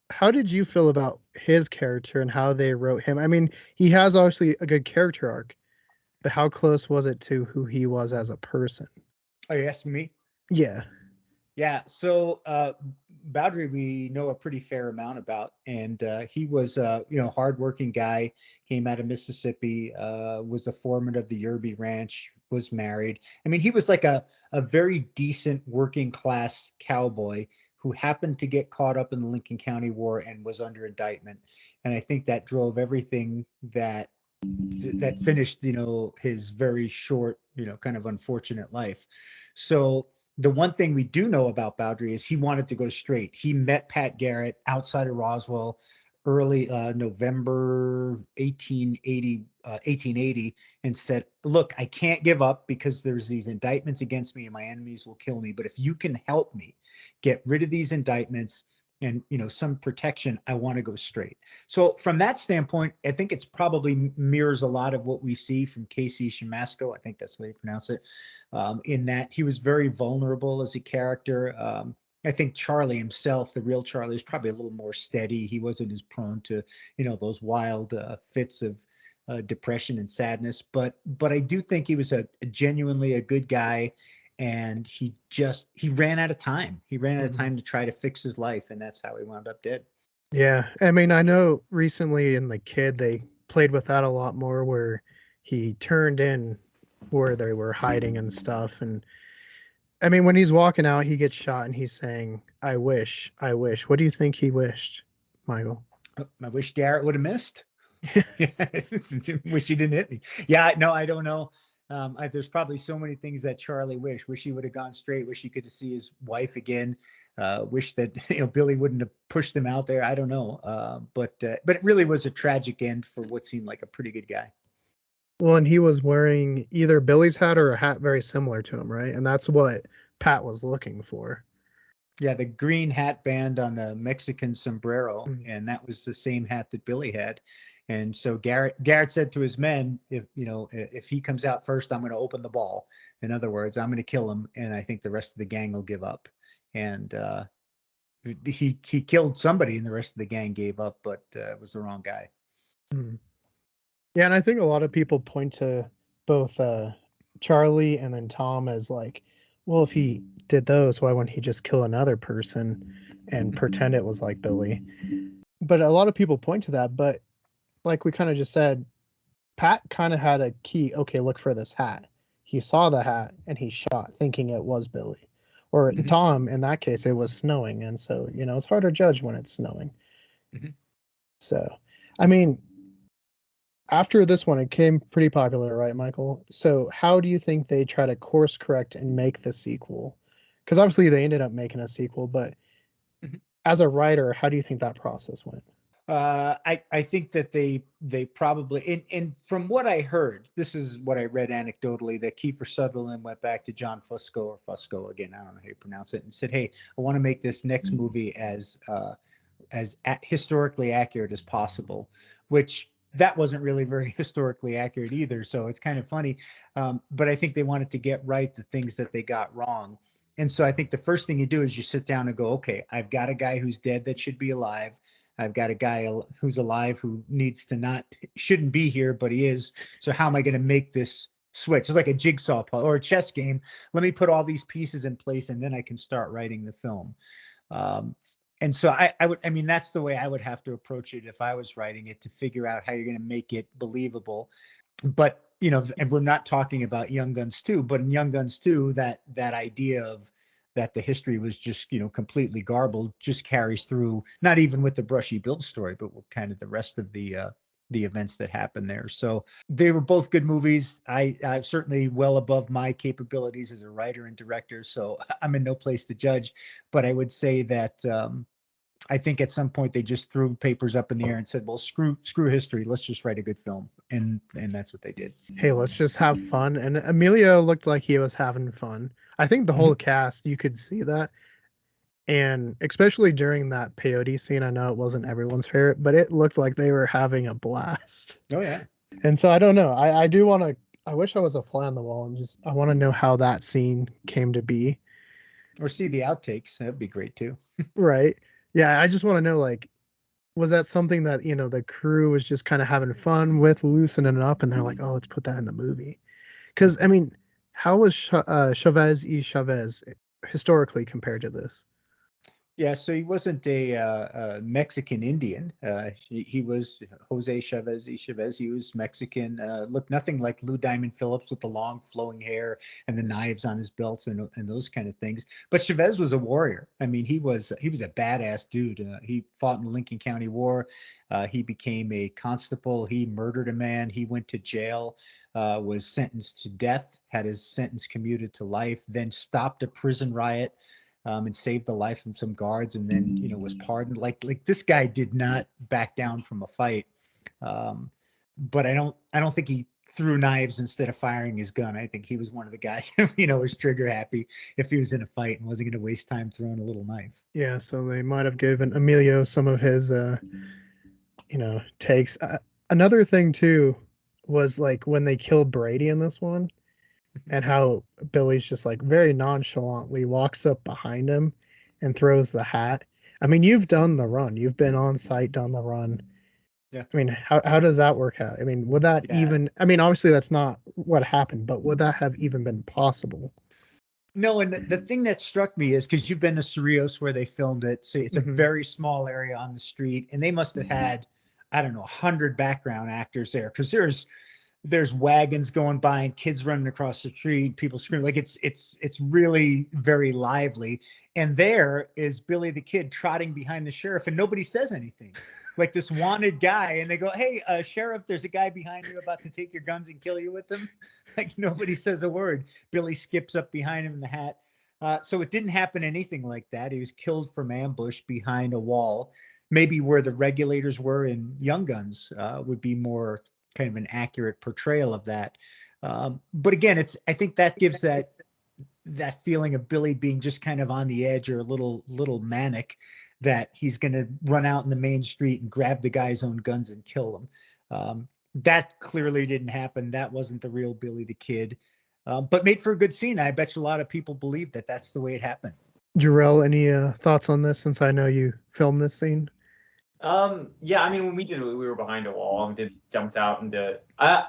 Speaker 1: how did you feel about his character and how they wrote him? I mean, he has obviously a good character arc, but how close was it to who he was as a person?
Speaker 3: Oh, you asking me?
Speaker 1: Yeah.
Speaker 3: Yeah. So, Bowdry, we know a pretty fair amount about, and he was, hardworking guy, came out of Mississippi, was a foreman of the Yerby Ranch, was married. I mean, he was like a very decent working class cowboy who happened to get caught up in the Lincoln County War and was under indictment. And I think that drove everything that finished, his very short, kind of unfortunate life. So the one thing we do know about Bowdry is he wanted to go straight. He met Pat Garrett outside of Roswell early November 1880 and said, look, I can't give up because there's these indictments against me and my enemies will kill me. But if you can help me get rid of these indictments and, some protection, I want to go straight. So from that standpoint, I think it's probably mirrors a lot of what we see from Casey Shamasco. I think that's the way you pronounce it. In that he was very vulnerable as a character. I think Charlie himself, the real Charlie, is probably a little more steady. He wasn't as prone to, those wild fits of depression and sadness. But I do think he was a genuinely a good guy, and he ran out of time. He ran out of time to try to fix his life, and that's how he wound up dead.
Speaker 1: Yeah. I mean, I know recently in The Kid, they played with that a lot more where he turned in where they were hiding and stuff. And I mean, when he's walking out, he gets shot and he's saying, I wish, I wish. What do you think he wished, Michael?
Speaker 3: I wish Garrett would have missed. Wish he didn't hit me. Yeah, no, I don't know. There's probably so many things that Charlie wish he would have gone straight, wish he could see his wife again, wish that Billy wouldn't have pushed him out there. I don't know, but it really was a tragic end for what seemed like a pretty good guy.
Speaker 1: Well, and he was wearing either Billy's hat or a hat very similar to him, right? And that's what Pat was looking for.
Speaker 3: Yeah, the green hat band on the Mexican sombrero, and that was the same hat that Billy had. And so Garrett said to his men, if he comes out first, I'm going to open the ball. In other words, I'm going to kill him, and I think the rest of the gang will give up. And he killed somebody, and the rest of the gang gave up, but it was the wrong guy.
Speaker 1: Yeah, and I think a lot of people point to both Charlie and then Tom as like, well, if he did those, why wouldn't he just kill another person and pretend it was like Billy? But a lot of people point to that, but like we kind of just said, Pat kind of had a key. Okay, look for this hat. He saw the hat and he shot, thinking it was Billy. Or Tom, in that case, it was snowing, and so it's hard to judge when it's snowing. So, I mean, after this one, it became pretty popular, right, Michael? So, how do you think they try to course correct and make the sequel? Because obviously they ended up making a sequel, but as a writer, how do you think that process went?
Speaker 3: I think that they probably and from what I heard, this is what I read anecdotally, that Kiefer Sutherland went back to John Fusco, or Fusco again, I don't know how you pronounce it, and said, "Hey, I want to make this next movie as historically accurate as possible," which that wasn't really very historically accurate either. So it's kind of funny, but I think they wanted to get right the things that they got wrong. And so I think the first thing you do is you sit down and go, okay, I've got a guy who's dead that should be alive. I've got a guy who's alive who shouldn't be here, but he is. So how am I going to make this switch? It's like a jigsaw puzzle or a chess game. Let me put all these pieces in place, and then I can start writing the film. And so I mean, that's the way I would have to approach it if I was writing it, to figure out how you're going to make it believable. But you know, and we're not talking about Young Guns 2, but in Young Guns 2, that idea of that the history was just, you know, completely garbled just carries through, not even with the Brushy Bill story, but with kind of the rest of the events that happened there. So they were both good movies. I'm certainly well above my capabilities as a writer and director, so I'm in no place to judge. But I would say that I think at some point they just threw papers up in the air and said, "Well, screw history. Let's just write a good film," and that's what they did.
Speaker 1: Hey, let's just have fun. And Emilio looked like he was having fun. I think the whole cast, you could see that. And especially during that peyote scene, I know it wasn't everyone's favorite, but it looked like they were having a blast.
Speaker 3: Oh yeah.
Speaker 1: And so I don't know. I do want to. I wish I was a fly on the wall and just I want to know how that scene came to be.
Speaker 3: Or see the outtakes. That'd be great too.
Speaker 1: Right. Yeah. I just want to know, like, was that something that, you know, the crew was just kind of having fun with, loosening it up, and they're like, oh, let's put that in the movie? Because, I mean, how was Chavez y Chavez historically compared to this?
Speaker 3: Yeah, so he wasn't a Mexican Indian. He was Jose Chavez y Chavez. He was Mexican. Looked nothing like Lou Diamond Phillips with the long flowing hair and the knives on his belts and those kind of things. But Chavez was a warrior. I mean, he was a badass dude. He fought in the Lincoln County War. He became a constable. He murdered a man. He went to jail. Was sentenced to death. Had his sentence commuted to life. Then stopped a prison riot. And saved the life of some guards, and then, you know, was pardoned. Like this guy did not back down from a fight. But I don't think he threw knives instead of firing his gun. I think he was one of the guys who, you know, was trigger happy if he was in a fight and wasn't going to waste time throwing a little knife.
Speaker 1: Yeah, so they might have given Emilio some of his, you know, takes. Another thing too was like when they killed Brady in this one, and how Billy's just like very nonchalantly walks up behind him and throws the hat. I mean, you've done the run. You've been on site, done the run.
Speaker 3: Yeah.
Speaker 1: I mean, how does that work out? I mean, would that even, I mean, obviously that's not what happened, but would that have even been possible?
Speaker 3: No, and the thing that struck me is because you've been to Cerrillos where they filmed it. So it's a very small area on the street, and they must have had, I don't know, 100 background actors there, because there's wagons going by and kids running across the street, people screaming. Like it's really very lively. And there is Billy the Kid trotting behind the sheriff, and nobody says anything. Like this wanted guy, and they go, "Hey, sheriff, there's a guy behind you about to take your guns and kill you with them." Like nobody says a word. Billy skips up behind him in the hat. So it didn't happen anything like that. He was killed from ambush behind a wall. Maybe where the regulators were in Young Guns would be more kind of an accurate portrayal of that. But again, I think that gives that feeling of Billy being just kind of on the edge or a little manic, that he's going to run out in the main street and grab the guy's own guns and kill him. That clearly didn't happen. That wasn't the real Billy the Kid, but made for a good scene. I bet you a lot of people believe that that's the way it happened.
Speaker 1: Jor-el, any thoughts on this, since I know you filmed this scene?
Speaker 2: Yeah, I mean, when we did it, we were behind a wall and jumped out and did it. I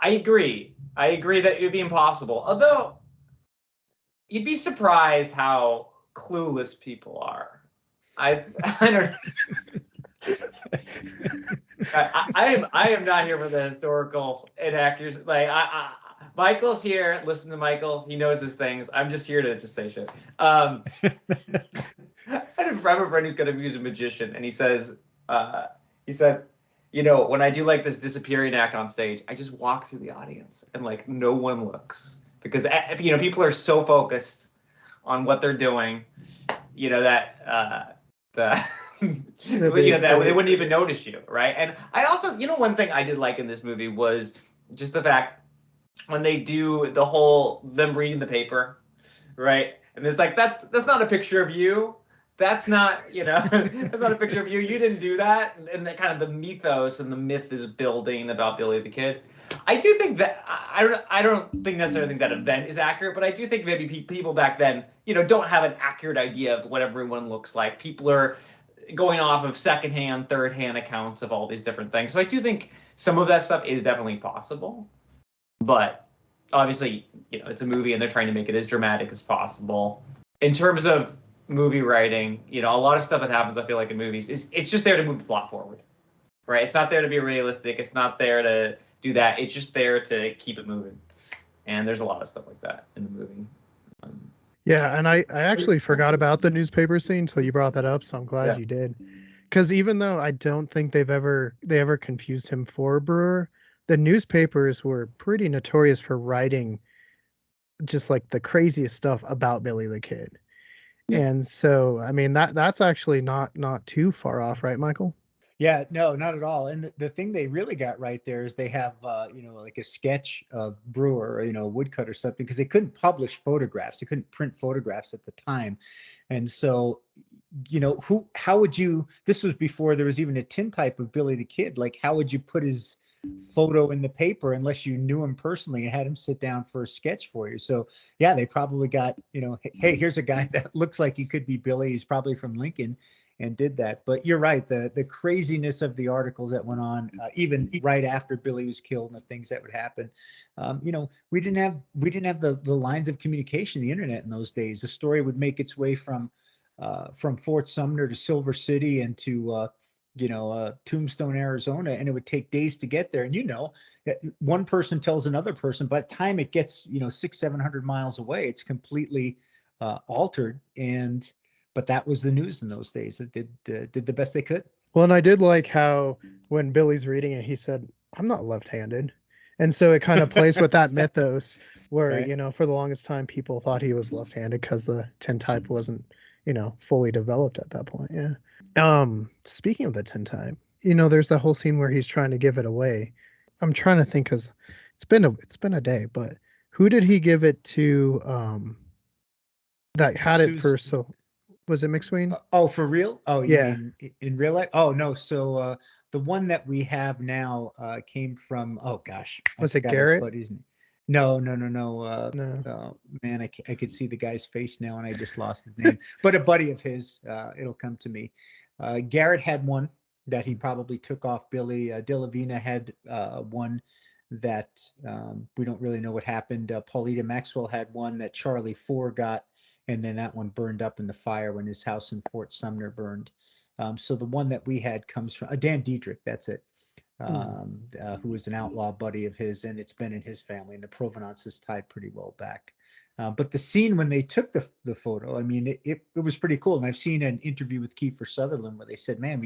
Speaker 2: agree. I agree that it would be impossible. Although, you'd be surprised how clueless people are. I don't. I am not here for the historical inaccuracy. Like Michael's here. Listen to Michael. He knows his things. I'm just here to just say shit. I have a friend who's going to use a magician, and he said, you know, when I do like this disappearing act on stage, I just walk through the audience and like no one looks, because you know people are so focused on what they're doing, you know, that you know, that they wouldn't even notice you, right? And I also, you know, one thing I did like in this movie was just the fact when they do the whole them reading the paper, right? And it's like that's not a picture of you. That's not, you know, that's not a picture of you. You didn't do that. And that kind of the mythos and the myth is building about Billy the Kid. I do think that I don't think necessarily think that event is accurate, but I do think maybe people back then, you know, don't have an accurate idea of what everyone looks like. People are going off of secondhand, third-hand accounts of all these different things. So I do think some of that stuff is definitely possible, but obviously, you know, it's a movie and they're trying to make it as dramatic as possible. In terms of movie writing, you know, a lot of stuff that happens, I feel like in movies, it's just there to move the plot forward, right? It's not there to be realistic. It's not there do that. It's just there to keep it moving. And there's a lot of stuff like that in the movie.
Speaker 1: Yeah, and I actually forgot about the newspaper scene until you brought that up, so I'm glad
Speaker 2: Yeah.
Speaker 1: you did. Because even though I don't think they ever confused him for a brewer, the newspapers were pretty notorious for writing just like the craziest stuff about Billy the Kid. And so, I mean, that's actually not too far off, right, Michael?
Speaker 3: Yeah, no, not at all. And the thing they really got right there is they have, like a sketch of brewer, or, a woodcut or something, because they couldn't publish photographs. They couldn't print photographs at the time. And so, how would you, this was before there was even a tintype of Billy the Kid. Like, how would you put his photo in the paper unless you knew him personally and had him sit down for a sketch for you? So yeah, they probably got, hey, here's a guy that looks like he could be Billy. He's probably from Lincoln, and did that. But you're right, the craziness of the articles that went on, even right after Billy was killed, and the things that would happen. We didn't have the lines of communication, the internet in those days. The story would make its way from Fort Sumner to Silver City and to Tombstone, Arizona, and it would take days to get there. And one person tells another person, by the time it gets 600-700 miles away, it's completely altered. But that was the news in those days. It did the best they could.
Speaker 1: Well, and I did like how when Billy's reading it, he said, "I'm not left-handed." And so it kind of plays with that mythos where,
Speaker 3: Right.
Speaker 1: for the longest time people thought he was left-handed because the tintype wasn't, fully developed at that point. Yeah. Speaking of the tintype, there's that whole scene where he's trying to give it away. I'm trying to think because it's been a day, but who did he give it to that had it
Speaker 3: Sue's,
Speaker 1: first? So was it McSween?
Speaker 3: oh, for real? Oh, you
Speaker 1: Yeah.
Speaker 3: mean in real life? Oh, no. So the one that we have now came from, oh gosh, I
Speaker 1: Was it
Speaker 3: forgot his
Speaker 1: Garrett?
Speaker 3: buddy's name. No, no, no, no.
Speaker 1: No.
Speaker 3: Man, I could see the guy's face now, and I just lost his name. But a buddy of his, it'll come to me. Garrett had one that he probably took off Billy. Delavina had one that we don't really know what happened. Paulita Maxwell had one that Charlie Four got, and then that one burned up in the fire when his house in Fort Sumner burned. So the one that we had comes from Dan Diedrich. That's it. Who was an outlaw buddy of his, and it's been in his family, and the provenance is tied pretty well back. But the scene when they took the photo, I mean, it was pretty cool. And I've seen an interview with Kiefer Sutherland where they said, "Man,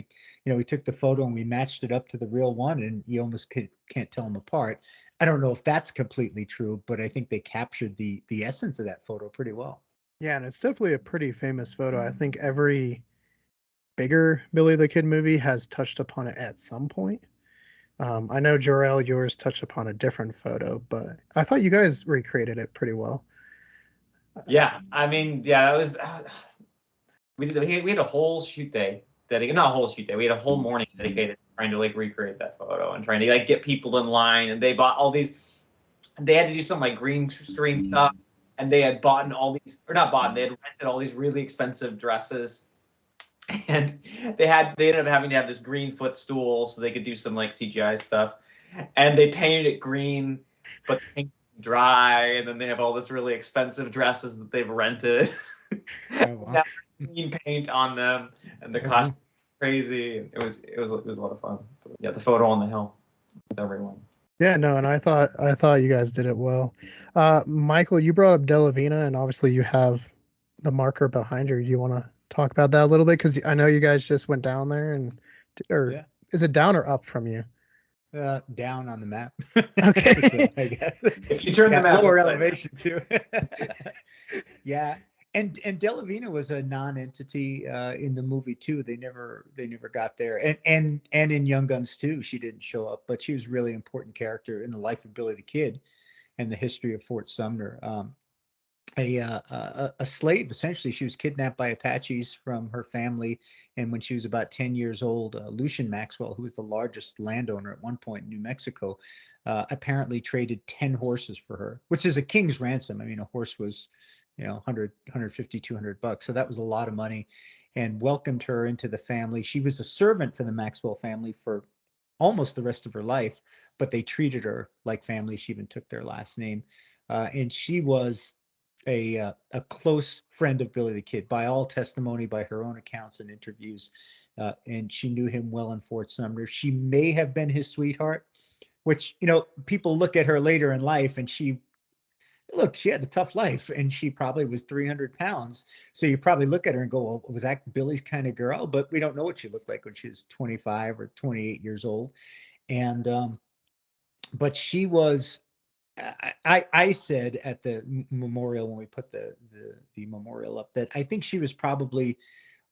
Speaker 3: we took the photo and we matched it up to the real one, and you almost can't tell them apart." I don't know if that's completely true, but I think they captured the essence of that photo pretty well.
Speaker 1: Yeah, and it's definitely a pretty famous photo. I think every bigger Billy the Kid movie has touched upon it at some point. I know Jor-el, yours touched upon a different photo, but I thought you guys recreated it pretty well.
Speaker 2: Yeah, I mean, yeah, that was we had a whole shoot day dedicated, not a whole shoot day. We had a whole morning dedicated to trying to recreate that photo and trying to get people in line. And they bought all these. They had to do some green screen stuff, and they had bought all these, or not bought. They had rented all these really expensive dresses, and they ended up having to have this green footstool so they could do some CGI stuff, and they painted it green, but the paint dry, and then they have all this really expensive dresses that they've rented.
Speaker 3: Oh, wow.
Speaker 2: Green paint on them, and the
Speaker 3: Oh,
Speaker 2: costume
Speaker 3: wow.
Speaker 2: crazy. It was a lot of fun. But yeah, the photo on the hill with everyone.
Speaker 1: Yeah, no, and I thought you guys did it well. Michael, you brought up Delavina, and obviously you have the marker behind her. Do you want to talk about that a little bit? Because I know you guys just went down there, or
Speaker 3: Yeah.
Speaker 1: is it down or up from you?
Speaker 3: Down on the map.
Speaker 1: Okay.
Speaker 3: So, I guess.
Speaker 2: If you turn the
Speaker 3: Yeah,
Speaker 2: map
Speaker 3: lower
Speaker 2: upside down.
Speaker 3: elevation too. Yeah, and Delavina was a non-entity in the movie too. They never got there. And in Young Guns too, she didn't show up, but she was a really important character in the life of Billy the Kid and the history of Fort Sumner. A slave, essentially. She was kidnapped by Apaches from her family, and when she was about 10 years old, Lucian Maxwell, who was the largest landowner at one point in New Mexico, apparently traded 10 horses for her, which is a king's ransom. I mean, a horse was 100 150 $200, so that was a lot of money, and welcomed her into the family. She was a servant for the Maxwell family for almost the rest of her life, but they treated her like family. She even took their last name, and she was a close friend of Billy the Kid by all testimony, by her own accounts and interviews. And she knew him well in Fort Sumner. She may have been his sweetheart, which, you know, people look at her later in life and she had a tough life and she probably was 300 pounds. So you probably look at her and go, well, was that Billy's kind of girl? But we don't know what she looked like when she was 25 or 28 years old. And, but she was, I said at the memorial when we put the memorial up that I think she was probably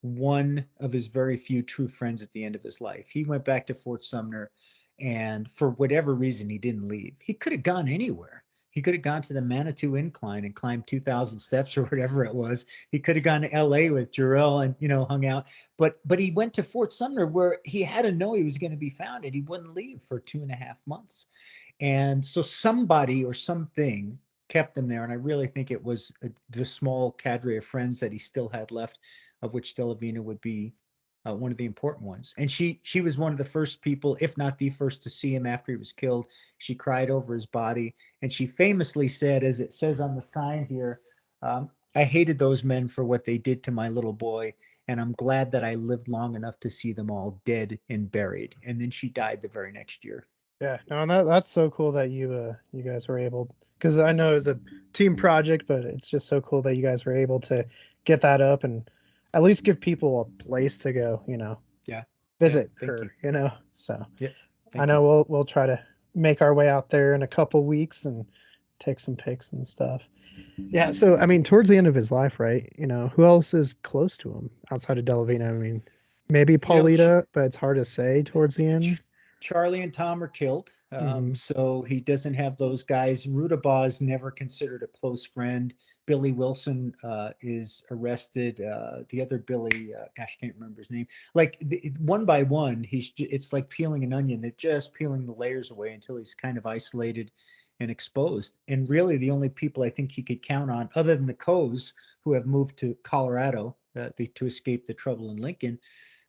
Speaker 3: one of his very few true friends at the end of his life. He went back to Fort Sumner, and for whatever reason, he didn't leave. He could have gone anywhere. He could have gone to the Manitou Incline and climbed 2,000 steps or whatever it was. He could have gone to L.A. with Jor-el and, you know, hung out. But he went to Fort Sumner where he had to know he was going to be found, and he wouldn't leave for 2.5 months. And so somebody or something kept him there. And I really think it was the small cadre of friends that he still had left, of which Delavina would be one of the important ones. And she was one of the first people, if not the first, to see him after he was killed. She cried over his body. And she famously said, as it says on the sign here, I hated those men for what they did to my little boy. And I'm glad that I lived long enough to see them all dead and buried. And then she died the very next year.
Speaker 1: Yeah, no, and that's so cool that you guys were able, because I know it was a team project, but it's just so cool that you guys were able to get that up and at least give people a place to go, you know.
Speaker 3: Yeah.
Speaker 1: Visit
Speaker 3: Thank
Speaker 1: her,
Speaker 3: you.
Speaker 1: you know. So
Speaker 3: Yeah.
Speaker 1: I know we'll try to make our way out there in a couple weeks and take some pics and stuff. Yeah, so I mean, towards the end of his life, right? You know, who else is close to him outside of Delavina? I mean, maybe Paulita, but it's hard to say towards the end.
Speaker 3: Charlie and Tom are killed.
Speaker 1: Mhm.
Speaker 3: So he doesn't have those guys. Rudabaugh is never considered a close friend. Billy Wilson is arrested. The other Billy, gosh, I can't remember his name. Like one by one, it's like peeling an onion. They're just peeling the layers away until he's kind of isolated and exposed. And really, the only people I think he could count on, other than the Coes, who have moved to Colorado to escape the trouble in Lincoln,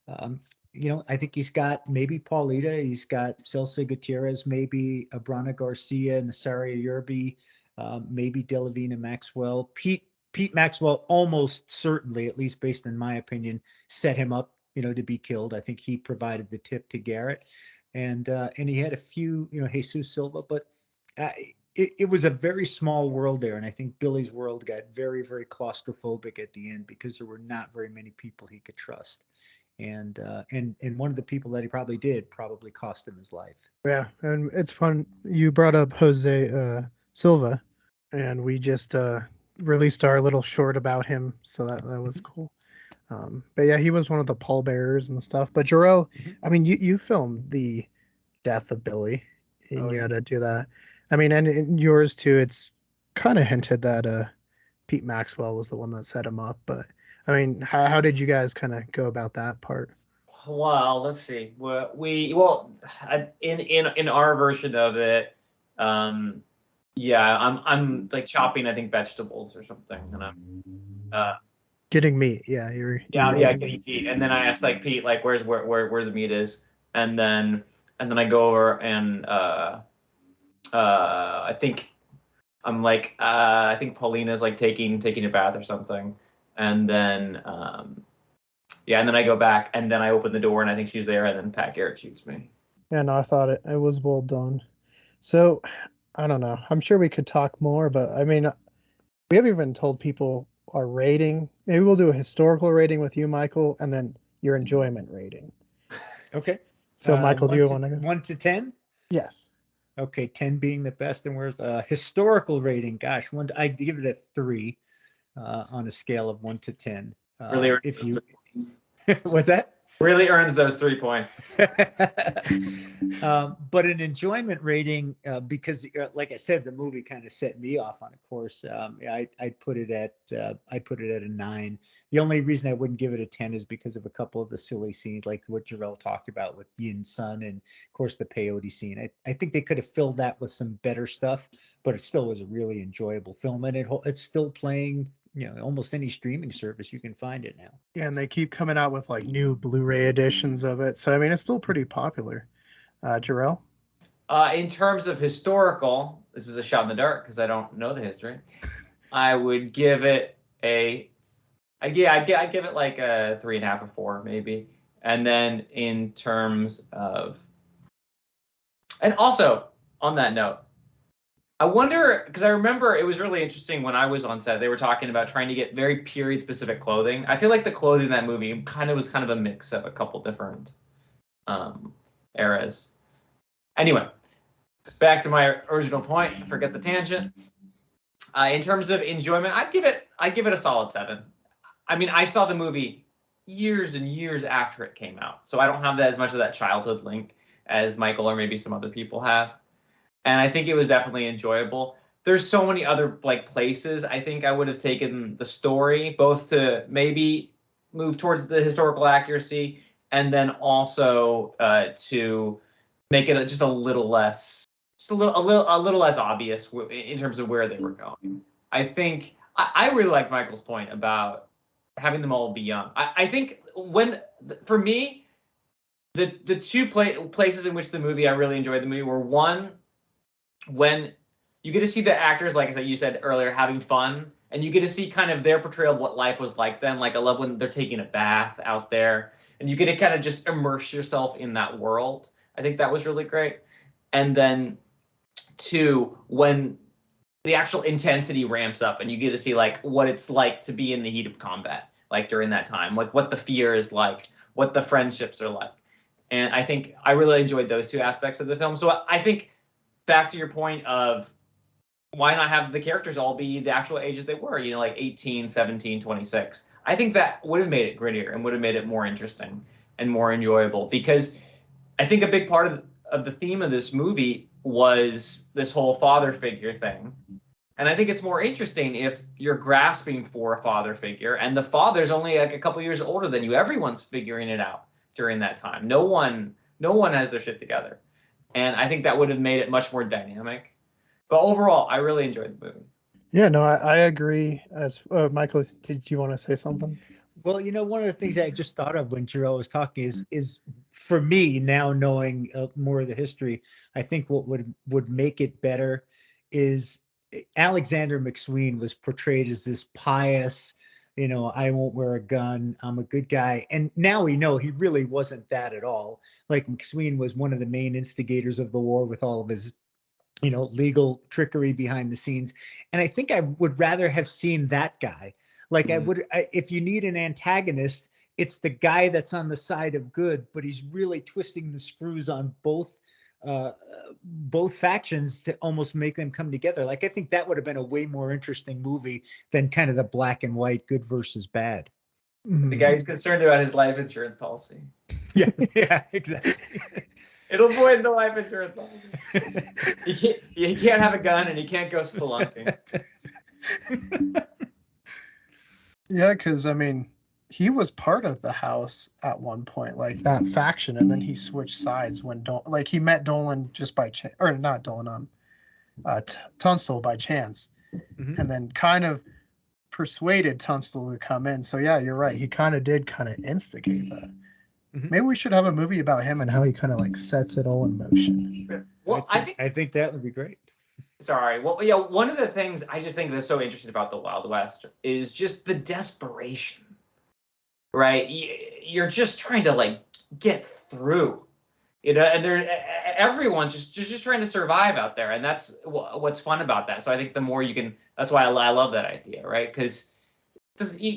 Speaker 3: um, you know, I think he's got maybe Paulita, he's got Celso Gutierrez, maybe Abrana Garcia, Nasaria Yerby, maybe Delavina Maxwell. Pete Maxwell almost certainly, at least based on my opinion, set him up, you know, to be killed. I think he provided the tip to Garrett, and he had a few, you know, Jesus Silva, but uh, it was a very small world there, and I think Billy's world got very, very claustrophobic at the end because there were not very many people he could trust, and one of the people that he probably did probably cost him his life.
Speaker 1: Yeah, and it's fun. You brought up Jose Silva, and we just released our little short about him, so that was cool. But yeah, he was one of the pallbearers and stuff. But Jor-el, I mean, you filmed the death of Billy, and
Speaker 2: Oh,
Speaker 1: you
Speaker 2: yeah.
Speaker 1: had to do that. I mean, and in yours too, it's kind of hinted that Pete Maxwell was the one that set him up. But I mean, how did you guys kind of go about that part?
Speaker 2: Well, let's see. In our version of it, yeah, I'm like chopping, I think, vegetables or something, and I'm
Speaker 1: Getting meat, yeah, you were
Speaker 2: yeah,
Speaker 1: getting
Speaker 2: getting
Speaker 1: meat.
Speaker 2: Pete, and then I asked like Pete, like, where the meat is, and then I go over and I think I'm like I think Paulina's like taking a bath or something, and then yeah, and then I go back and then I open the door and I think she's there, and then Pat Garrett shoots me.
Speaker 1: Yeah, no, I thought it was well done. So I don't know. I'm sure we could talk more, but I mean, we haven't even told people our rating. Maybe we'll do a historical rating with you, Michael, and then your enjoyment rating.
Speaker 3: Okay.
Speaker 1: So, Michael, do you want to go?
Speaker 3: 1 to 10?
Speaker 1: Yes.
Speaker 3: Okay, 10 being the best and worst. Historical rating, gosh, I give it a 3 on a scale of 1 to 10.
Speaker 2: Really earns
Speaker 3: If
Speaker 2: those
Speaker 3: you
Speaker 2: 3 points.
Speaker 3: what's that?
Speaker 2: Really earns those 3 points.
Speaker 3: But an enjoyment rating, because like I said, the movie kind of set me off on a course. I'd put it at a 9. The only reason I wouldn't give it a 10 is because of a couple of the silly scenes, like what Jor-el talked about with Yin's son, and of course the peyote scene. I think they could have filled that with some better stuff, but it still was a really enjoyable film, and it's still playing, you know, almost any streaming service you can find it now.
Speaker 1: Yeah, and they keep coming out with like new Blu-ray editions of it. So I mean, it's still pretty popular. Jor-el?
Speaker 2: In terms of historical, this is a shot in the dark because I don't know the history. I would give it I give it like a 3.5 or 4 maybe. And then in terms of, and also on that note, I wonder, because I remember it was really interesting when I was on set. They were talking about trying to get very period-specific clothing. I feel like the clothing in that movie was kind of a mix of a couple different eras. Anyway, back to my original point. Forget the tangent. In terms of enjoyment, I'd give it a solid 7. I mean, I saw the movie years and years after it came out, so I don't have as much of that childhood link as Michael or maybe some other people have. And I think it was definitely enjoyable. There's so many other like places I think I would have taken the story, both to maybe move towards the historical accuracy, and then also to make it just a little less, just a little less obvious in terms of where they were going. I think I really like Michael's point about having them all be young. I think for me, the two places in which the movie I really enjoyed the movie were, one, when you get to see the actors, like I said, you said earlier, having fun, and you get to see kind of their portrayal of what life was like then. Like, I love when they're taking a bath out there, and you get to kind of just immerse yourself in that world. I think that was really great. And then, two, when the actual intensity ramps up, and you get to see like what it's like to be in the heat of combat, like during that time, like what the fear is like, what the friendships are like. And I think I really enjoyed those two aspects of the film. So I think, back to your point of why not have the characters all be the actual ages they were, like 18, 17, 26. I think that would have made it grittier and would have made it more interesting and more enjoyable, because I think a big part of the theme of this movie was this whole father figure thing. And I think it's more interesting if you're grasping for a father figure and the father's only like a couple years older than you. Everyone's figuring it out during that time. No one has their shit together. And I think that would have made it much more dynamic. But overall, I really enjoyed the movie.
Speaker 1: Yeah, no, I agree. As Michael, did you want to say something?
Speaker 3: Well, one of the things I just thought of when Jor-el was talking is for me, now knowing more of the history, I think what would make it better is Alexander McSween was portrayed as this pious, I won't wear a gun, I'm a good guy. And now we know he really wasn't that at all. Like, McSween was one of the main instigators of the war with all of his legal trickery behind the scenes. And I think I would rather have seen that guy. Like, if you need an antagonist, it's the guy that's on the side of good, but he's really twisting the screws on both factions to almost make them come together. Like, I think that would have been a way more interesting movie than kind of the black and white good versus bad.
Speaker 2: The guy who's concerned about his life insurance policy.
Speaker 3: Yeah, exactly.
Speaker 2: It'll void the life insurance policy. He can't have a gun and he can't go spelunking.
Speaker 1: Yeah, because I mean, he was part of the house at one point, like that faction, and then he switched sides when he met Dolan just by chance, or not Dolan, Tunstall by chance, and then kind of persuaded Tunstall to come in. So yeah, you're right. He kind of did instigate that. Maybe we should have a movie about him and how he kind of like sets it all in motion.
Speaker 2: Well,
Speaker 3: I think that would be great.
Speaker 2: Sorry. Well, yeah, one of the things I just think that's so interesting about the Wild West is just the desperation, right? You're just trying to like get through, and everyone's just trying to survive out there, and that's what's fun about that. So I think the more you can, that's why I love that idea, right? Because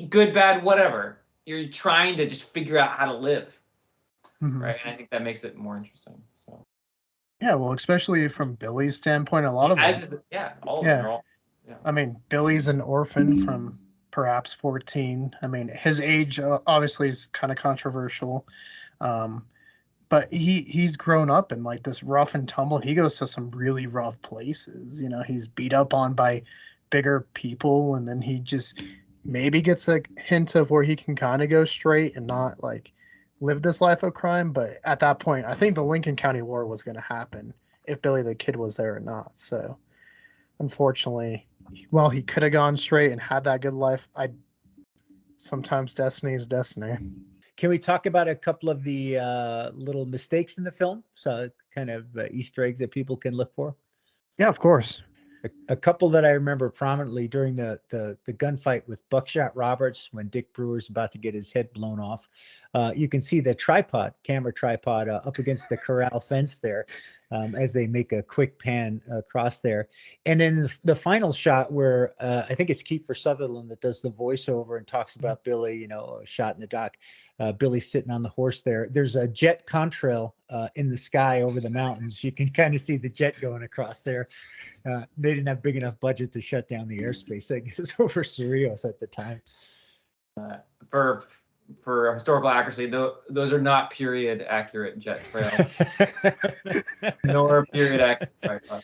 Speaker 2: good, bad, whatever, you're trying to just figure out how to live, right? And I think that makes it more interesting. So.
Speaker 1: Yeah, well, especially from Billy's standpoint, a lot of them.
Speaker 2: All of them are all. Yeah.
Speaker 1: I mean, Billy's an orphan from perhaps 14. I mean, his age obviously is kind of controversial, but he's grown up in like this rough and tumble. He goes to some really rough places. He's beat up on by bigger people, and then he just maybe gets a hint of where he can kind of go straight and not like live this life of crime. But at that point, I think the Lincoln County War was going to happen if Billy the Kid was there or not. So unfortunately, while he could have gone straight and had that good life, sometimes destiny is destiny.
Speaker 3: Can we talk about a couple of the little mistakes in the film? So kind of Easter eggs that people can look for?
Speaker 1: Yeah, of course.
Speaker 3: A couple that I remember prominently during the gunfight with Buckshot Roberts when Dick Brewer's about to get his head blown off. You can see the camera tripod up against the corral fence there. as they make a quick pan across there. And then the final shot where I think it's Kiefer Sutherland that does the voiceover and talks about Billy, you know, shot in the dock. Billy's sitting on the horse there. There's a jet contrail in the sky over the mountains. You can kind of see the jet going across there. They didn't have big enough budget to shut down the airspace, I guess, over Cerritos at the time.
Speaker 2: For historical accuracy, those are not period accurate jet trails, nor period accurate.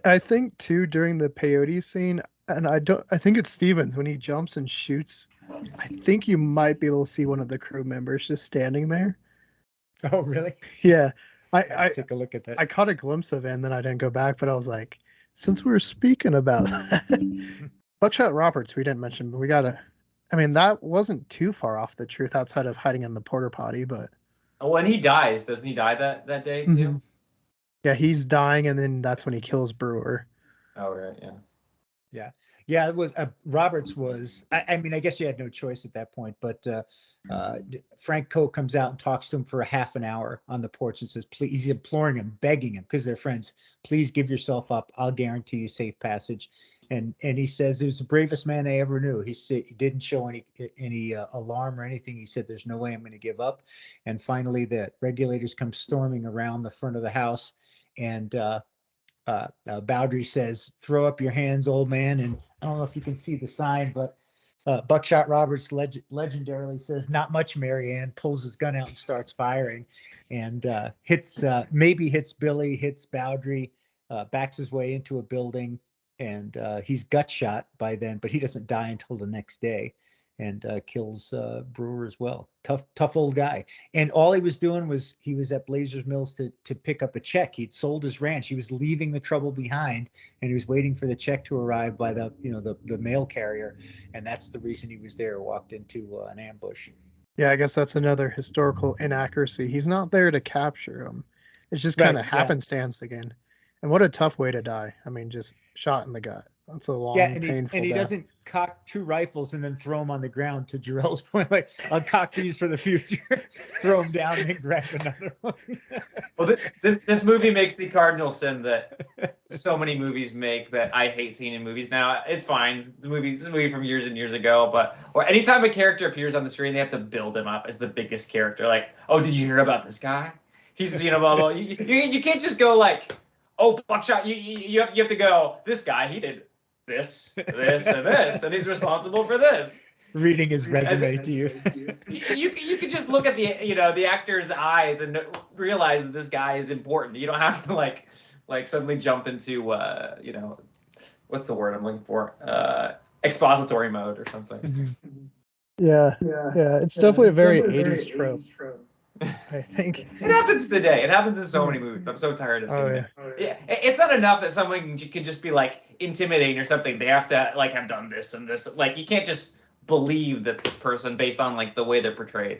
Speaker 1: I think too during the peyote scene, and I think it's Stevens when he jumps and shoots. I think you might be able to see one of the crew members just standing there.
Speaker 3: Oh, really?
Speaker 1: Yeah, I
Speaker 3: take a look at that.
Speaker 1: I caught a glimpse of it, and then I didn't go back. But I was like, since we were speaking about that, Buckshot Roberts, we didn't mention, but we gotta. I mean, that wasn't too far off the truth outside of hiding in the porta potty, but.
Speaker 2: Oh, when he dies, doesn't he die that day too?
Speaker 1: Mm-hmm. Yeah, he's dying, and then that's when he kills Brewer.
Speaker 2: Oh, right, yeah.
Speaker 3: Yeah, it was Roberts was. I mean, I guess you had no choice at that point. But Frank Coe comes out and talks to him for a half an hour on the porch and says, "Please," he's imploring him, begging him, because they're friends. "Please give yourself up. I'll guarantee you safe passage." And he says, "He was the bravest man I ever knew." He said he didn't show any alarm or anything. He said, "There's no way I'm going to give up." And finally, the regulators come storming around the front of the house, and Bowdry says, "Throw up your hands, old man." And I don't know if you can see the sign, but Buckshot Roberts legendarily says, "Not much, Marianne," pulls his gun out and starts firing, and hits Billy, hits Bowdry, backs his way into a building, and he's gut shot by then, but he doesn't die until the next day, and kills Brewer as well. Tough old guy. And all he was doing was he was at Blazers Mills to pick up a check. He'd sold his ranch. He was leaving the trouble behind, and he was waiting for the check to arrive by the mail carrier. And that's the reason he was there. Walked into an ambush.
Speaker 1: Yeah, I guess that's another historical inaccuracy. He's not there to capture him. It's just kind of happenstance again. And what a tough way to die. I mean, just shot in the gut. That's a long, painful
Speaker 3: and he
Speaker 1: death.
Speaker 3: Doesn't cock two rifles and then throw them on the ground, to Jor-el's point. Like, "I'll cock these for the future," throw them down, and then grab another one.
Speaker 2: Well, this movie makes the cardinal sin that so many movies make that I hate seeing in movies now. It's fine. This is a movie from years and years ago, or anytime a character appears on the screen, they have to build him up as the biggest character. Like, "Oh, did you hear about this guy? He's blah, blah. You can't just go like, "Oh, Buckshot." You have to go, "This guy, he did this, and this, and he's responsible for this."
Speaker 3: Reading his resume to you.
Speaker 2: You can just look at the actor's eyes and realize that this guy is important. You don't have to like suddenly jump into what's the word I'm looking for? Expository mode or something.
Speaker 1: Yeah. It's definitely a very 80s trope. I think
Speaker 2: it happens today. It happens in so many movies. I'm so tired of seeing it. Yeah, it's not enough that someone can just be like intimidating or something. They have to like have done this and this. Like, you can't just believe that this person based on like the way they're portrayed.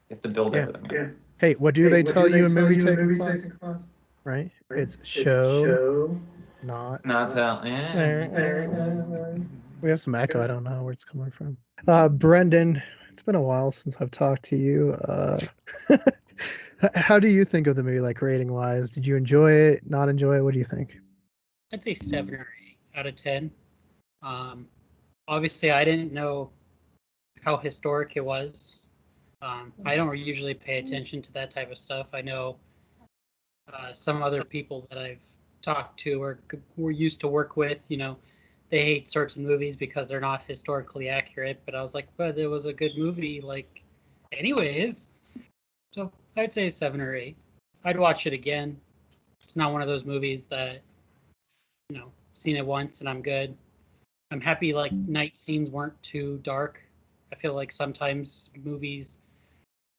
Speaker 2: You have to build everything. Yeah.
Speaker 1: Hey, what do they tell you in movie taking class? Right? It's show, not
Speaker 2: tell.
Speaker 1: We have some echo. I don't know where it's coming from. Brendan, it's been a while since I've talked to you. How do you think of the movie, like rating wise? Did you enjoy it? Not enjoy it? What do you think?
Speaker 5: I'd say 7 or 8 out of 10. Obviously, I didn't know how historic it was. I don't usually pay attention to that type of stuff. I know some other people that I've talked to or were used to work with, they hate certain movies because they're not historically accurate. But I was like, but it was a good movie, like, anyways. So I'd say 7 or 8. I'd watch it again. It's not one of those movies that, seen it once and I'm good. I'm happy like night scenes weren't too dark. I feel like sometimes movies,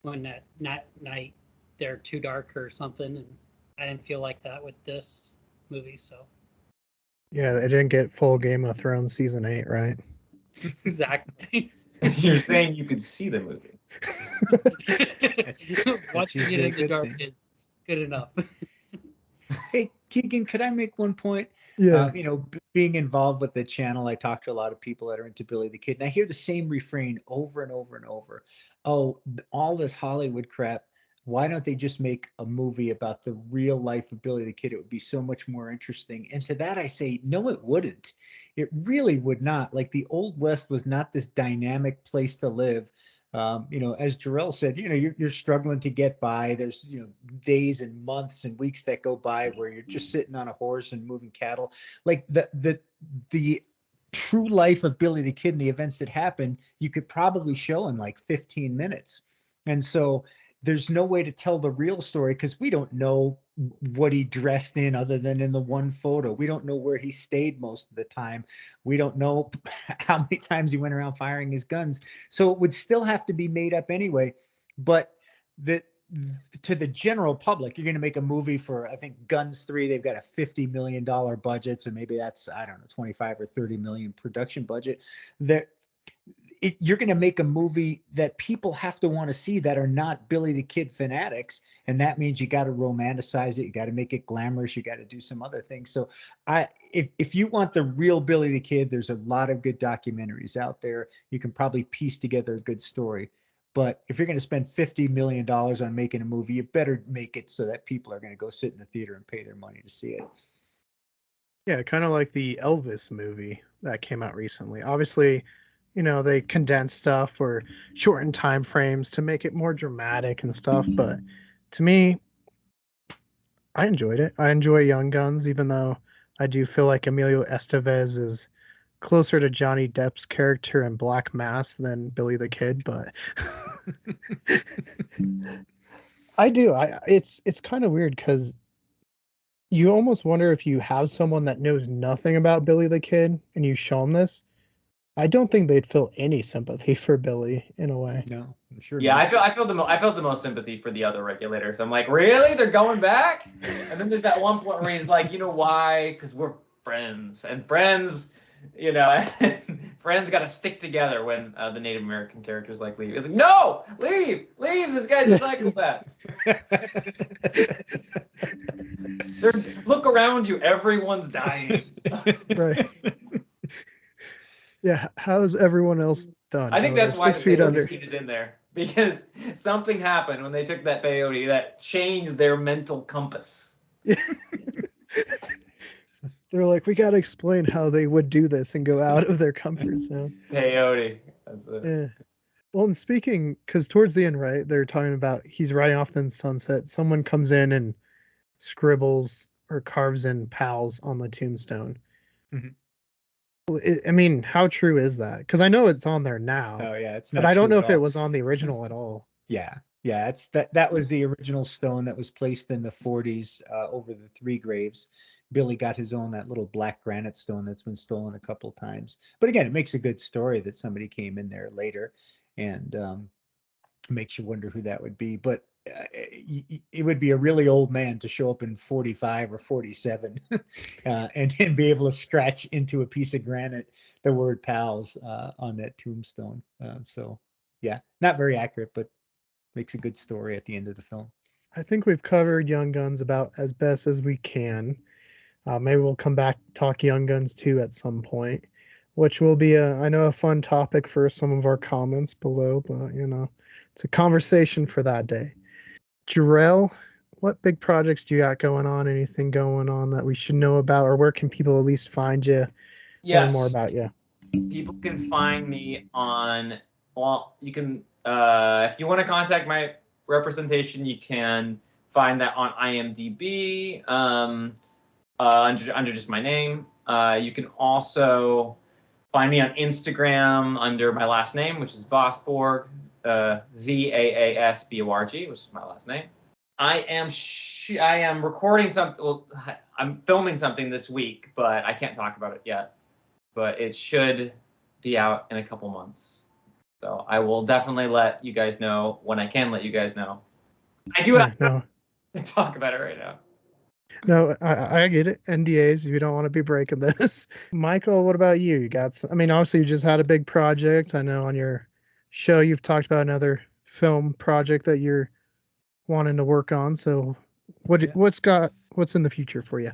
Speaker 5: when at night, they're too dark or something, and I didn't feel like that with this movie. So
Speaker 1: yeah, it didn't get full Game of Thrones season 8, right?
Speaker 5: Exactly.
Speaker 2: You're saying you could see the movie.
Speaker 5: Watching it in the dark is good enough.
Speaker 3: Hey, Keegan, could I make one point?
Speaker 1: Yeah.
Speaker 3: Being involved with the channel, I talk to a lot of people that are into Billy the Kid, and I hear the same refrain over and over and over. "Oh, all this Hollywood crap. Why don't they just make a movie about the real life of Billy the Kid? It would be so much more interesting. And to that I say, no, it wouldn't. It really would not. Like, the Old West was not this dynamic place to live. As Jor-el said, you're struggling to get by. There's, days and months and weeks that go by where you're just sitting on a horse and moving cattle. Like, the true life of Billy the Kid and the events that happened, you could probably show in like 15 minutes. And so there's no way to tell the real story because we don't know what he dressed in other than in the one photo. We don't know where he stayed most of the time. We don't know how many times he went around firing his guns. So it would still have to be made up anyway. But to the general public, you're going to make a movie for, I think, Guns 3, they've got a $50 million budget. So maybe that's, I don't know, 25 or 30 million production budget. You're going to make a movie that people have to want to see that are not Billy the Kid fanatics. And that means you got to romanticize it. You got to make it glamorous. You got to do some other things. So if you want the real Billy the Kid, there's a lot of good documentaries out there. You can probably piece together a good story. But if you're going to spend $50 million on making a movie, you better make it so that people are going to go sit in the theater and pay their money to see it.
Speaker 1: Yeah, kind of like the Elvis movie that came out recently. Obviously, they condensed stuff or shortened time frames to make it more dramatic and stuff. But to me, I enjoyed it. I enjoy Young Guns, even though I do feel like Emilio Estevez is closer to Johnny Depp's character in Black Mass than Billy the Kid. But I do. It's kind of weird because you almost wonder if you have someone that knows nothing about Billy the Kid and you show them this. I don't think they'd feel any sympathy for Billy in a way.
Speaker 3: No, I'm sure.
Speaker 2: Yeah,
Speaker 3: not.
Speaker 2: I felt the most sympathy for the other regulators. I'm like, really? They're going back? And then there's that one point where he's like, you know why? Because we're friends, and friends, friends got to stick together when the Native American characters like leave. It's like, no, leave. This guy's a psychopath. Look around you, everyone's dying.
Speaker 1: Right. Yeah, how's everyone else done?
Speaker 2: I think
Speaker 1: They're
Speaker 2: that's why the
Speaker 1: 6 feet
Speaker 2: peyote
Speaker 1: under.
Speaker 2: scene is in there, because something happened when they took that peyote that changed their mental compass.
Speaker 1: They're like, we got to explain how they would do this and go out of their comfort zone.
Speaker 2: Peyote. That's it.
Speaker 1: Yeah. Well, and speaking, because towards the end, right, they're talking about he's riding off in the sunset. Someone comes in and scribbles or carves in pals on the tombstone.
Speaker 3: Mhm.
Speaker 1: I mean, how true is that? Because I know it's on there now,
Speaker 3: Oh yeah, it's
Speaker 1: but
Speaker 3: not
Speaker 1: I don't
Speaker 3: true
Speaker 1: know
Speaker 3: at
Speaker 1: if it
Speaker 3: all.
Speaker 1: was on the original at all.
Speaker 3: Yeah, it's that was the original stone that was placed in the 40s over the 3 graves. Billy got his own, that little black granite stone that's been stolen a couple times. But again, it makes a good story that somebody came in there later, and makes you wonder who that would be. But it would be a really old man to show up in 45 or 47 and be able to scratch into a piece of granite the word pals on that tombstone. So yeah, not very accurate, but makes a good story at the end of the film.
Speaker 1: I think we've covered Young Guns about as best as we can. Maybe we'll come back talk Young Guns 2 at some point, which will be I know a fun topic for some of our comments below, but it's a conversation for that day. Jor-el, what big projects do you got going on? Anything going on that we should know about, or where can people at least find you, learn more about you?
Speaker 2: People can find me on, well, you can, if you want to contact my representation, you can find that on IMDb, under just my name. You can also find me on Instagram under my last name, which is Vaasborg, Vaasborg, which is my last name. I am recording something. Well, I'm filming something this week, but I can't talk about it yet. But it should be out in a couple months. So I will definitely let you guys know when I can let you guys know. I do have to talk about it right now.
Speaker 1: No, I get it. NDAs, you don't want to be breaking this. Michael, what about you? You got I mean, obviously you just had a big project. I know on your show you've talked about another film project that you're wanting to work on. So what's in the future for you?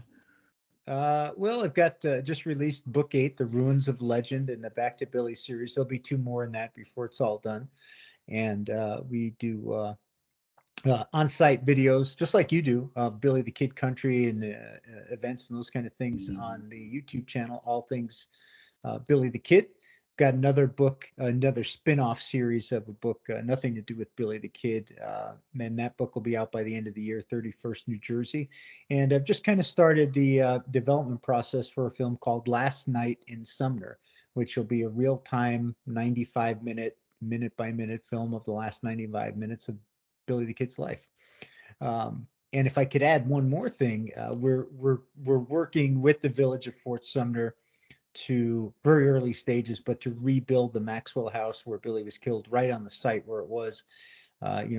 Speaker 3: Well, I've got just released book 8, The Ruins of Legend, in the Back to Billy series. There'll be 2 more in that before it's all done. And we do on-site videos, just like you do, Billy the Kid Country and events and those kind of things on the YouTube channel, All Things Billy the Kid. Got another book, another spin-off series of a book, nothing to do with Billy the Kid. And that book will be out by the end of the year, 31st New Jersey. And I've just kind of started the development process for a film called Last Night in Sumner, which will be a real-time 95-minute, minute-by-minute film of the last 95 minutes of Billy the Kid's life. And if I could add one more thing, we're working with the village of Fort Sumner to very early stages, but to rebuild the Maxwell house where Billy was killed, right on the site where it was.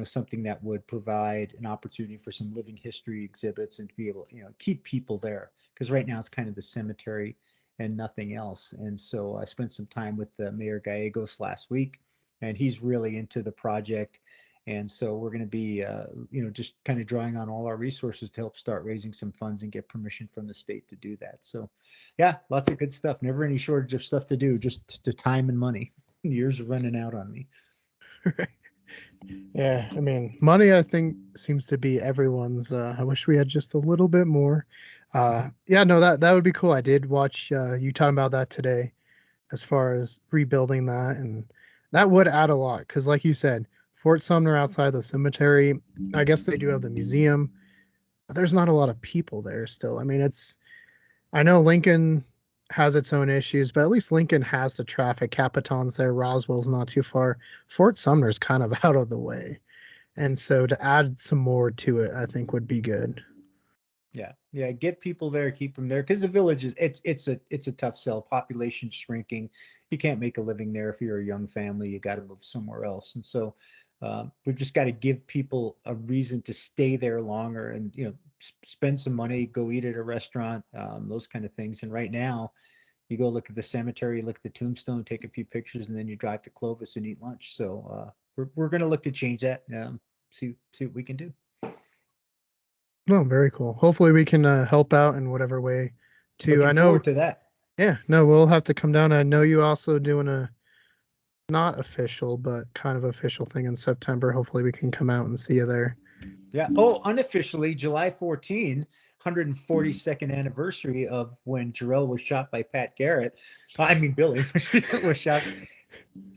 Speaker 3: Something that would provide an opportunity for some living history exhibits and to be able to, keep people there. Because right now it's kind of the cemetery and nothing else. And so I spent some time with Mayor Gallegos last week, and he's really into the project. And so we're going to be, just kind of drawing on all our resources to help start raising some funds and get permission from the state to do that. So, yeah, lots of good stuff. Never any shortage of stuff to do, just to time and money. Years are running out on me.
Speaker 1: Yeah, I mean, money, I think, seems to be everyone's. I wish we had just a little bit more. Yeah, no, that would be cool. I did watch you talking about that today, as far as rebuilding that, and that would add a lot. Because, like you said, Fort Sumner outside the cemetery, I guess they do have the museum, but there's not a lot of people there still. I mean, I know Lincoln has its own issues, but at least Lincoln has the traffic. Capiton's there, Roswell's not too far. Fort Sumner's kind of out of the way. And so to add some more to it, I think would be good.
Speaker 3: Yeah, get people there, keep them there, because the village it's a tough sell. Population shrinking, you can't make a living there if you're a young family. You got to move somewhere else, and so we've just got to give people a reason to stay there longer, and spend some money, go eat at a restaurant, those kind of things. And right now, you go look at the cemetery, look at the tombstone, take a few pictures, and then you drive to Clovis and eat lunch. So we're going to look to change that. See what we can do.
Speaker 1: Oh, very cool. Hopefully we can help out in whatever way too.
Speaker 3: Looking
Speaker 1: I know
Speaker 3: forward to that.
Speaker 1: Yeah, no, we'll have to come down. I know you also doing a not official, but kind of official thing in September. Hopefully we can come out and see you there.
Speaker 3: Yeah. Oh, unofficially, July 14, 142nd anniversary of when Jor-el was shot by Pat Garrett. I mean, Billy was shot.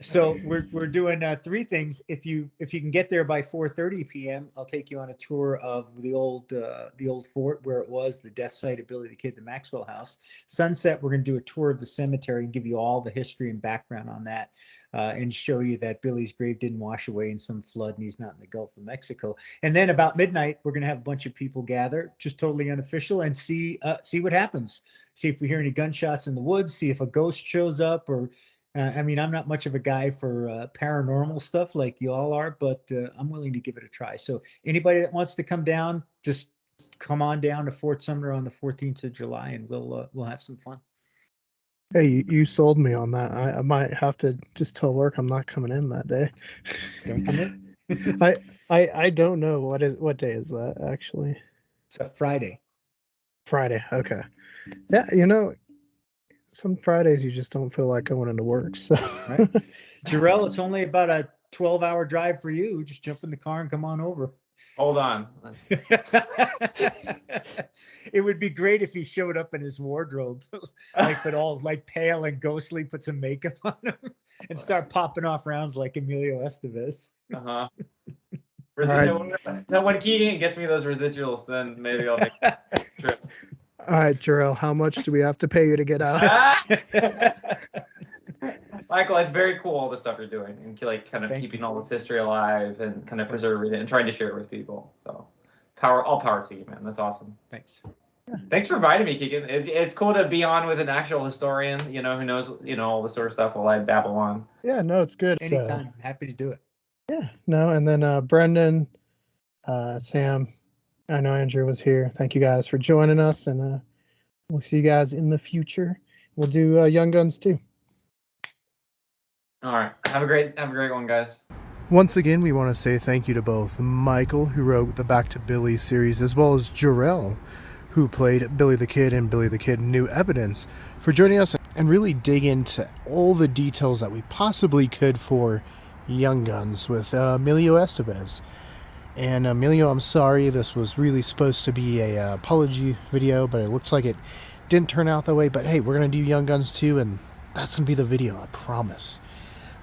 Speaker 3: So we're doing three things. If you can get there by 4:30 p.m., I'll take you on a tour of the old fort where it was, the death site of Billy the Kid, the Maxwell house. Sunset, we're going to do a tour of the cemetery and give you all the history and background on that, and show you that Billy's grave didn't wash away in some flood and he's not in the Gulf of Mexico. And then about midnight, we're going to have a bunch of people gather, just totally unofficial, and see what happens. See if we hear any gunshots in the woods. See if a ghost shows up, or I mean, I'm not much of a guy for paranormal stuff like you all are, but I'm willing to give it a try. So anybody that wants to come down, just come on down to Fort Sumner on the 14th of July, and we'll have some fun.
Speaker 1: Hey, you sold me on that. I might have to just tell work I'm not coming in that day.
Speaker 3: Don't come in.
Speaker 1: I don't know what day is that actually.
Speaker 3: It's a Friday.
Speaker 1: Friday. Okay. Yeah, some Fridays you just don't feel like going into work. So,
Speaker 3: right. Jor-el, it's only about a 12-hour drive for you. Just jump in the car and come on over.
Speaker 2: Hold on.
Speaker 3: It would be great if he showed up in his wardrobe, but all like pale and ghostly, put some makeup on him, and start popping off rounds like Emilio Estevez.
Speaker 2: So when Keegan gets me those residuals, then maybe I'll make a trip.
Speaker 1: All right, Jor-el, how much do we have to pay you to get out?
Speaker 2: Michael, it's very cool all the stuff you're doing, and like kind of keeping all this history alive and kind of preserving it and trying to share it with people. So all power to you, man. That's awesome.
Speaker 3: Thanks.
Speaker 2: Thanks for inviting me, Keegan. It's cool to be on with an actual historian, who knows, all the sort of stuff while I babble on.
Speaker 1: Yeah, no, it's good.
Speaker 3: Anytime. Happy to do it.
Speaker 1: Yeah, no, and then Brendan, Sam, I know Andrew was here. Thank you guys for joining us, and we'll see you guys in the future. We'll do Young Guns too.
Speaker 2: All right. Have a great one, guys.
Speaker 1: Once again, we want to say thank you to both Michael, who wrote the Back to Billy series, as well as Jor-el, who played Billy the Kid and Billy the Kid New Evidence, for joining us and really dig into all the details that we possibly could for Young Guns with Emilio Estevez. And Emilio, I'm sorry, this was really supposed to be a apology video, but it looks like it didn't turn out that way. But hey, we're going to do Young Guns 2, and that's going to be the video, I promise.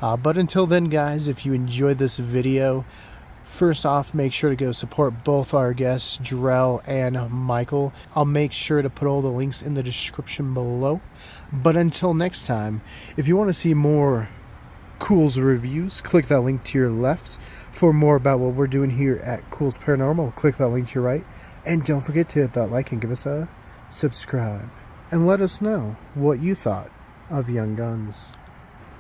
Speaker 1: But until then, guys, if you enjoyed this video, first off, make sure to go support both our guests, Jor-el and Michael. I'll make sure to put all the links in the description below. But until next time, if you want to see more Culz reviews, click that link to your left. For more about what we're doing here at Culz Paranormal, click that link to your right. And don't forget to hit that like and give us a subscribe. And let us know what you thought of Young Guns.